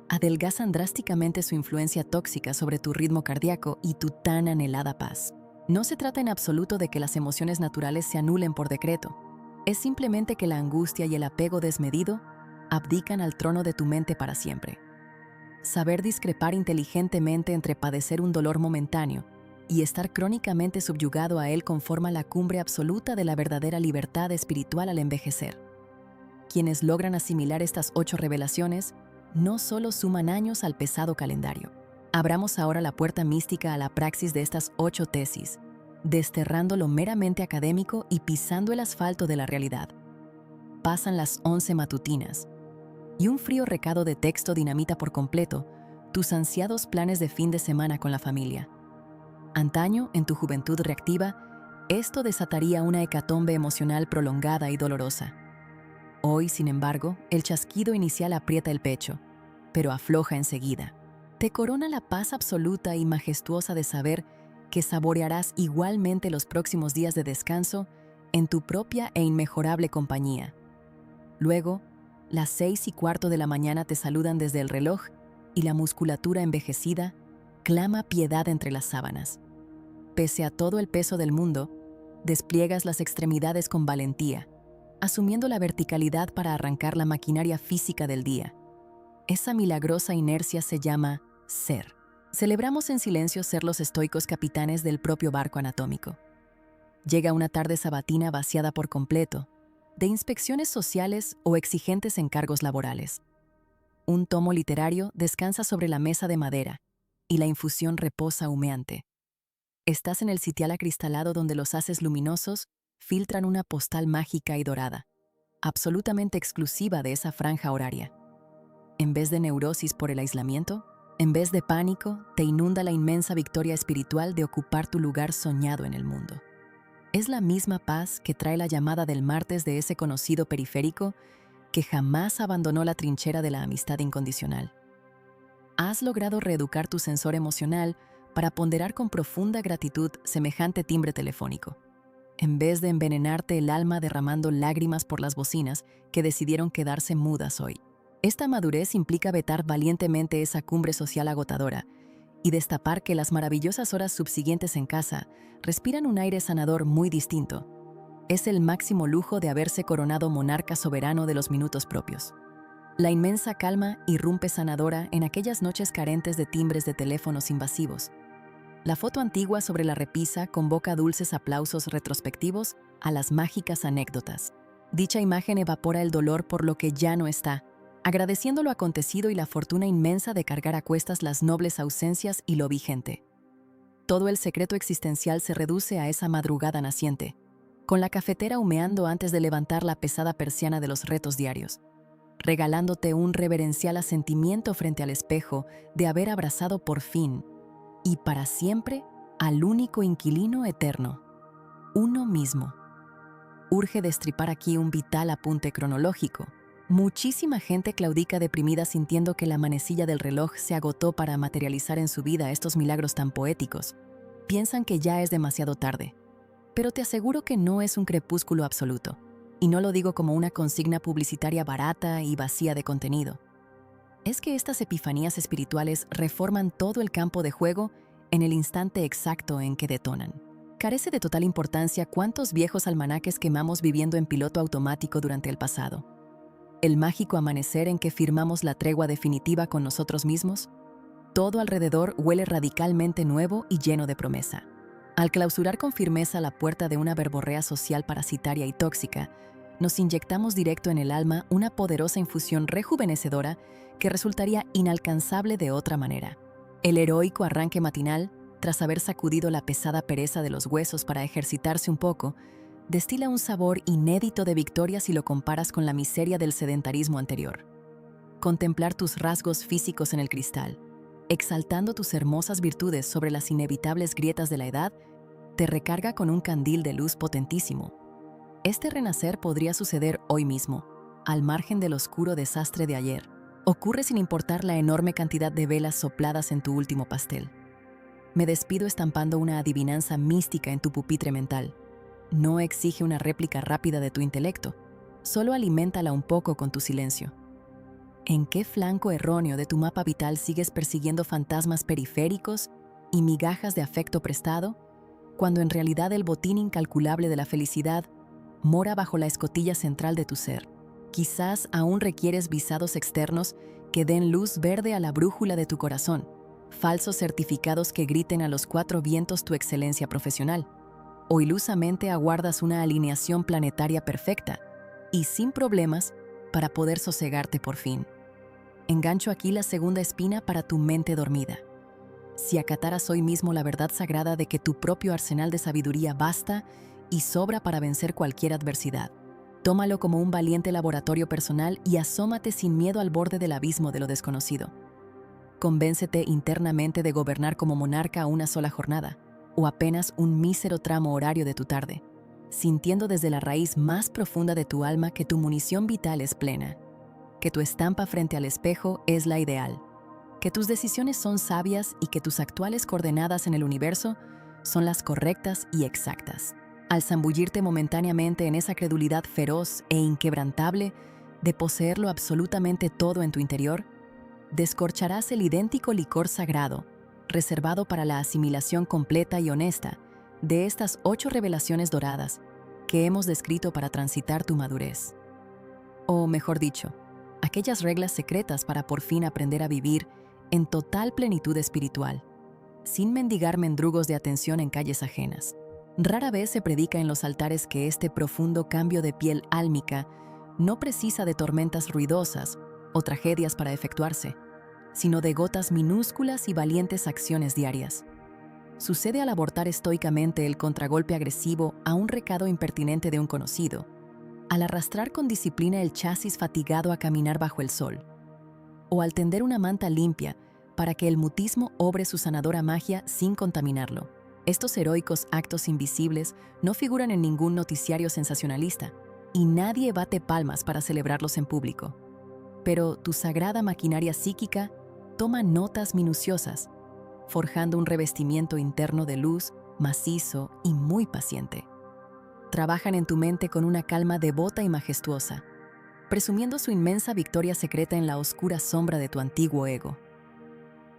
Speaker 1: adelgazan drásticamente su influencia tóxica sobre tu ritmo cardíaco y tu tan anhelada paz. No se trata en absoluto de que las emociones naturales se anulen por decreto. Es simplemente que la angustia y el apego desmedido abdican al trono de tu mente para siempre. Saber discrepar inteligentemente entre padecer un dolor momentáneo y estar crónicamente subyugado a él conforma la cumbre absoluta de la verdadera libertad espiritual al envejecer. Quienes logran asimilar estas 8 revelaciones no solo suman años al pesado calendario. Abramos ahora la puerta mística a la praxis de estas 8 tesis, desterrando lo meramente académico y pisando el asfalto de la realidad. Pasan las 11 matutinas, y un frío recado de texto dinamita por completo tus ansiados planes de fin de semana con la familia. Antaño, en tu juventud reactiva, esto desataría una hecatombe emocional prolongada y dolorosa. Hoy, sin embargo, el chasquido inicial aprieta el pecho, pero afloja enseguida. Te corona la paz absoluta y majestuosa de saber que saborearás igualmente los próximos días de descanso en tu propia e inmejorable compañía. Luego, las 6:15 de la mañana te saludan desde el reloj y la musculatura envejecida clama piedad entre las sábanas. Pese a todo el peso del mundo, despliegas las extremidades con valentía, asumiendo la verticalidad para arrancar la maquinaria física del día. Esa milagrosa inercia se llama ser. Celebramos en silencio ser los estoicos capitanes del propio barco anatómico. Llega una tarde sabatina vaciada por completo, de inspecciones sociales o exigentes encargos laborales. Un tomo literario descansa sobre la mesa de madera y la infusión reposa humeante. Estás en el sitial acristalado donde los haces luminosos filtran una postal mágica y dorada. absolutamente exclusiva de esa franja horaria. En vez de neurosis por el aislamiento, en vez de pánico, te inunda la inmensa victoria espiritual de ocupar tu lugar soñado en el mundo. Es la misma paz que trae la llamada del martes de ese conocido periférico que jamás abandonó la trinchera de la amistad incondicional. Has logrado reeducar tu sensor emocional para ponderar con profunda gratitud semejante timbre telefónico, en vez de envenenarte el alma derramando lágrimas por las bocinas que decidieron quedarse mudas hoy. Esta madurez implica vetar valientemente esa cumbre social agotadora y destapar que las maravillosas horas subsiguientes en casa respiran un aire sanador muy distinto. Es el máximo lujo de haberse coronado monarca soberano de los minutos propios. La inmensa calma irrumpe sanadora en aquellas noches carentes de timbres de teléfonos invasivos. La foto antigua sobre la repisa convoca dulces aplausos retrospectivos a las mágicas anécdotas. Dicha imagen evapora el dolor por lo que ya no está, agradeciendo lo acontecido y la fortuna inmensa de cargar a cuestas las nobles ausencias y lo vigente. Todo el secreto existencial se reduce a esa madrugada naciente, con la cafetera humeando antes de levantar la pesada persiana de los retos diarios, regalándote un reverencial asentimiento frente al espejo de haber abrazado por fin, y para siempre, al único inquilino eterno, uno mismo. Urge destripar aquí un vital apunte cronológico. Muchísima gente claudica deprimida sintiendo que la manecilla del reloj se agotó para materializar en su vida estos milagros tan poéticos. Piensan que ya es demasiado tarde. Pero te aseguro que no es un crepúsculo absoluto. Y no lo digo como una consigna publicitaria barata y vacía de contenido. Es que estas epifanías espirituales reforman todo el campo de juego en el instante exacto en que detonan. Carece de total importancia cuántos viejos almanaques quemamos viviendo en piloto automático durante el pasado. El mágico amanecer en que firmamos la tregua definitiva con nosotros mismos, todo alrededor huele radicalmente nuevo y lleno de promesa. Al clausurar con firmeza la puerta de una verborrea social parasitaria y tóxica, nos inyectamos directo en el alma una poderosa infusión rejuvenecedora que resultaría inalcanzable de otra manera. El heroico arranque matinal, tras haber sacudido la pesada pereza de los huesos para ejercitarse un poco, destila un sabor inédito de victoria si lo comparas con la miseria del sedentarismo anterior. Contemplar tus rasgos físicos en el cristal, exaltando tus hermosas virtudes sobre las inevitables grietas de la edad, te recarga con un candil de luz potentísimo. Este renacer podría suceder hoy mismo, al margen del oscuro desastre de ayer. Ocurre sin importar la enorme cantidad de velas sopladas en tu último pastel. Me despido estampando una adivinanza mística en tu pupitre mental. No exige una réplica rápida de tu intelecto, solo aliméntala un poco con tu silencio. ¿En qué flanco erróneo de tu mapa vital sigues persiguiendo fantasmas periféricos y migajas de afecto prestado, cuando en realidad el botín incalculable de la felicidad mora bajo la escotilla central de tu ser? Quizás aún requieres visados externos que den luz verde a la brújula de tu corazón, falsos certificados que griten a los cuatro vientos tu excelencia profesional, o ilusamente aguardas una alineación planetaria perfecta y sin problemas para poder sosegarte por fin. Engancho aquí la segunda espina para tu mente dormida. Si acataras hoy mismo la verdad sagrada de que tu propio arsenal de sabiduría basta y sobra para vencer cualquier adversidad, tómalo como un valiente laboratorio personal y asómate sin miedo al borde del abismo de lo desconocido. Convéncete internamente de gobernar como monarca una sola jornada, o apenas un mísero tramo horario de tu tarde, sintiendo desde la raíz más profunda de tu alma que tu munición vital es plena, que tu estampa frente al espejo es la ideal, que tus decisiones son sabias y que tus actuales coordenadas en el universo son las correctas y exactas. Al zambullirte momentáneamente en esa credulidad feroz e inquebrantable de poseerlo absolutamente todo en tu interior, descorcharás el idéntico licor sagrado, reservado para la asimilación completa y honesta de estas 8 revelaciones doradas que hemos descrito para transitar tu madurez. O mejor dicho, aquellas reglas secretas para por fin aprender a vivir en total plenitud espiritual, sin mendigar mendrugos de atención en calles ajenas. Rara vez se predica en los altares que este profundo cambio de piel álmica no precisa de tormentas ruidosas o tragedias para efectuarse, sino de gotas minúsculas y valientes acciones diarias. Sucede al abortar estoicamente el contragolpe agresivo a un recado impertinente de un conocido, al arrastrar con disciplina el chasis fatigado a caminar bajo el sol, o al tender una manta limpia para que el mutismo obre su sanadora magia sin contaminarlo. Estos heroicos actos invisibles no figuran en ningún noticiario sensacionalista, y nadie bate palmas para celebrarlos en público. Pero tu sagrada maquinaria psíquica toma notas minuciosas, forjando un revestimiento interno de luz, macizo y muy paciente. Trabajan en tu mente con una calma devota y majestuosa, presumiendo su inmensa victoria secreta en la oscura sombra de tu antiguo ego.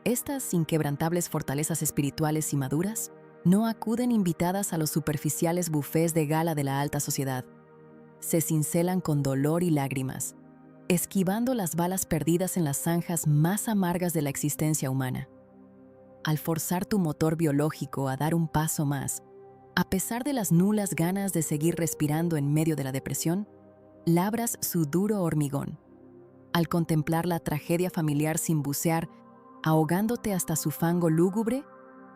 Speaker 1: Estas inquebrantables fortalezas espirituales y maduras no acuden invitadas a los superficiales bufés de gala de la alta sociedad. Se cincelan con dolor y lágrimas, esquivando las balas perdidas en las zanjas más amargas de la existencia humana. Al forzar tu motor biológico a dar un paso más, a pesar de las nulas ganas de seguir respirando en medio de la depresión, labras su duro hormigón. Al contemplar la tragedia familiar sin bucear, ahogándote hasta su fango lúgubre,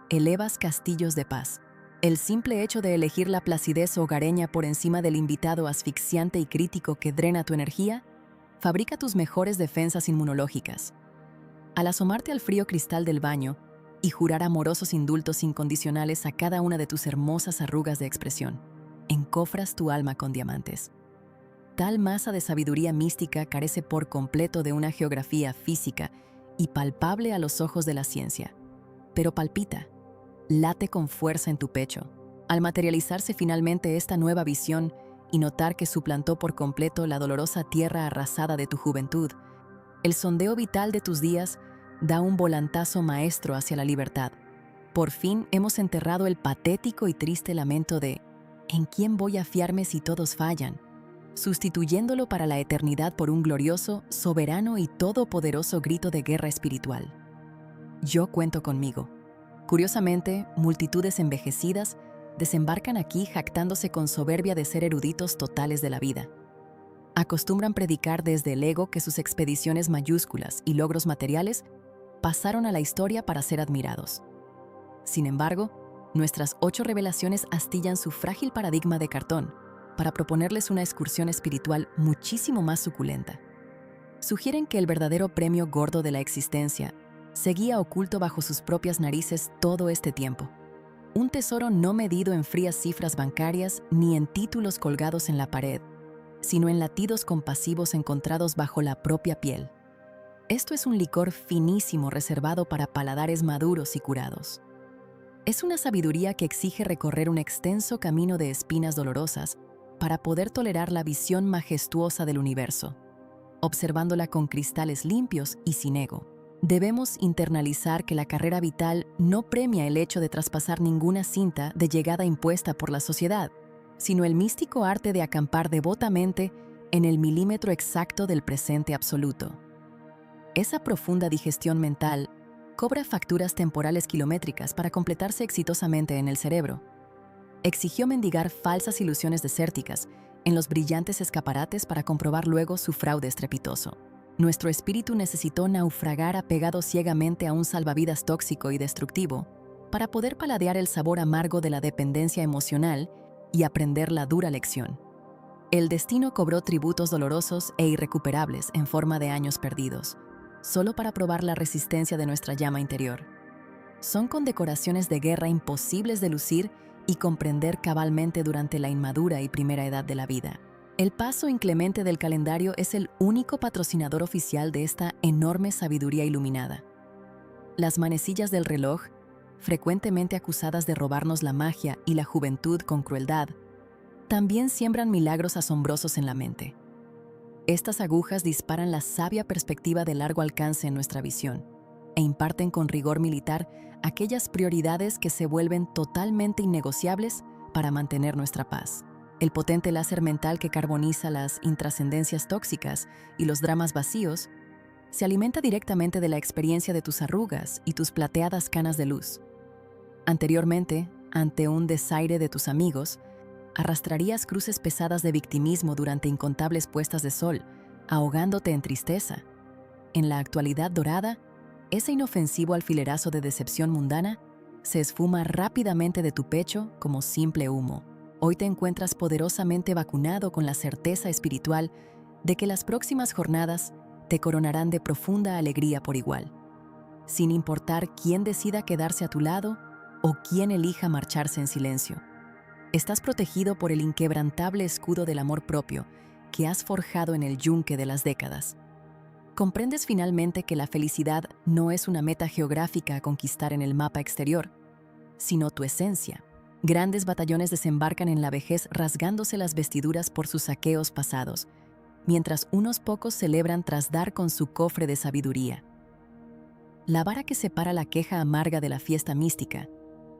Speaker 1: elevas castillos de paz. El simple hecho de elegir la placidez hogareña por encima del invitado asfixiante y crítico que drena tu energía, fabrica tus mejores defensas inmunológicas. Al asomarte al frío cristal del baño y jurar amorosos indultos incondicionales a cada una de tus hermosas arrugas de expresión, encofras tu alma con diamantes. Tal masa de sabiduría mística carece por completo de una geografía física y palpable a los ojos de la ciencia, pero palpita, late con fuerza en tu pecho. Al materializarse finalmente esta nueva visión y notar que suplantó por completo la dolorosa tierra arrasada de tu juventud, el sondeo vital de tus días da un volantazo maestro hacia la libertad. Por fin hemos enterrado el patético y triste lamento de ¿en quién voy a fiarme si todos fallan?, sustituyéndolo para la eternidad por un glorioso, soberano y todopoderoso grito de guerra espiritual. Yo cuento conmigo. Curiosamente, multitudes envejecidas desembarcan aquí jactándose con soberbia de ser eruditos totales de la vida. Acostumbran predicar desde el ego que sus expediciones mayúsculas y logros materiales pasaron a la historia para ser admirados. Sin embargo, nuestras 8 revelaciones astillan su frágil paradigma de cartón para proponerles una excursión espiritual muchísimo más suculenta. Sugieren que el verdadero premio gordo de la existencia seguía oculto bajo sus propias narices todo este tiempo. Un tesoro no medido en frías cifras bancarias ni en títulos colgados en la pared, sino en latidos compasivos encontrados bajo la propia piel. Esto es un licor finísimo reservado para paladares maduros y curados. Es una sabiduría que exige recorrer un extenso camino de espinas dolorosas para poder tolerar la visión majestuosa del universo, observándola con cristales limpios y sin ego. Debemos internalizar que la carrera vital no premia el hecho de traspasar ninguna cinta de llegada impuesta por la sociedad, sino el místico arte de acampar devotamente en el milímetro exacto del presente absoluto. Esa profunda digestión mental cobra facturas temporales kilométricas para completarse exitosamente en el cerebro. Exigió mendigar falsas ilusiones desérticas en los brillantes escaparates para comprobar luego su fraude estrepitoso. Nuestro espíritu necesitó naufragar apegado ciegamente a un salvavidas tóxico y destructivo para poder paladear el sabor amargo de la dependencia emocional y aprender la dura lección. El destino cobró tributos dolorosos e irrecuperables en forma de años perdidos, solo para probar la resistencia de nuestra llama interior. Son condecoraciones de guerra imposibles de lucir y comprender cabalmente durante la inmadura y primera edad de la vida. El paso inclemente del calendario es el único patrocinador oficial de esta enorme sabiduría iluminada. Las manecillas del reloj, frecuentemente acusadas de robarnos la magia y la juventud con crueldad, también siembran milagros asombrosos en la mente. Estas agujas disparan la sabia perspectiva de largo alcance en nuestra visión e imparten con rigor militar aquellas prioridades que se vuelven totalmente innegociables para mantener nuestra paz. El potente láser mental que carboniza las intrascendencias tóxicas y los dramas vacíos se alimenta directamente de la experiencia de tus arrugas y tus plateadas canas de luz. Anteriormente, ante un desaire de tus amigos, arrastrarías cruces pesadas de victimismo durante incontables puestas de sol, ahogándote en tristeza. En la actualidad dorada, ese inofensivo alfilerazo de decepción mundana se esfuma rápidamente de tu pecho como simple humo, Hoy te encuentras poderosamente vacunado con la certeza espiritual de que las próximas jornadas te coronarán de profunda alegría por igual, sin importar quién decida quedarse a tu lado o quién elija marcharse en silencio. Estás protegido por el inquebrantable escudo del amor propio que has forjado en el yunque de las décadas. Comprendes finalmente que la felicidad no es una meta geográfica a conquistar en el mapa exterior, sino tu esencia. Grandes batallones desembarcan en la vejez rasgándose las vestiduras por sus saqueos pasados, mientras unos pocos celebran tras dar con su cofre de sabiduría. La vara que separa la queja amarga de la fiesta mística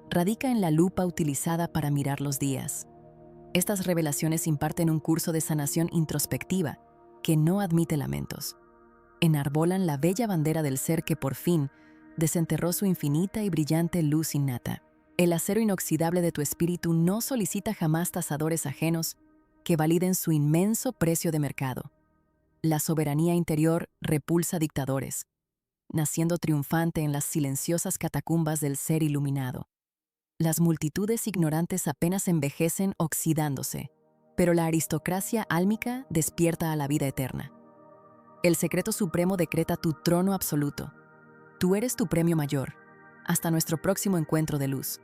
Speaker 1: radica en la lupa utilizada para mirar los días. Estas revelaciones imparten un curso de sanación introspectiva que no admite lamentos. Enarbolan la bella bandera del ser que por fin desenterró su infinita y brillante luz innata. El acero inoxidable de tu espíritu no solicita jamás tasadores ajenos que validen su inmenso precio de mercado. La soberanía interior repulsa dictadores, naciendo triunfante en las silenciosas catacumbas del ser iluminado. Las multitudes ignorantes apenas envejecen oxidándose, pero la aristocracia álmica despierta a la vida eterna. El secreto supremo decreta tu trono absoluto. Tú eres tu premio mayor. Hasta nuestro próximo encuentro de luz.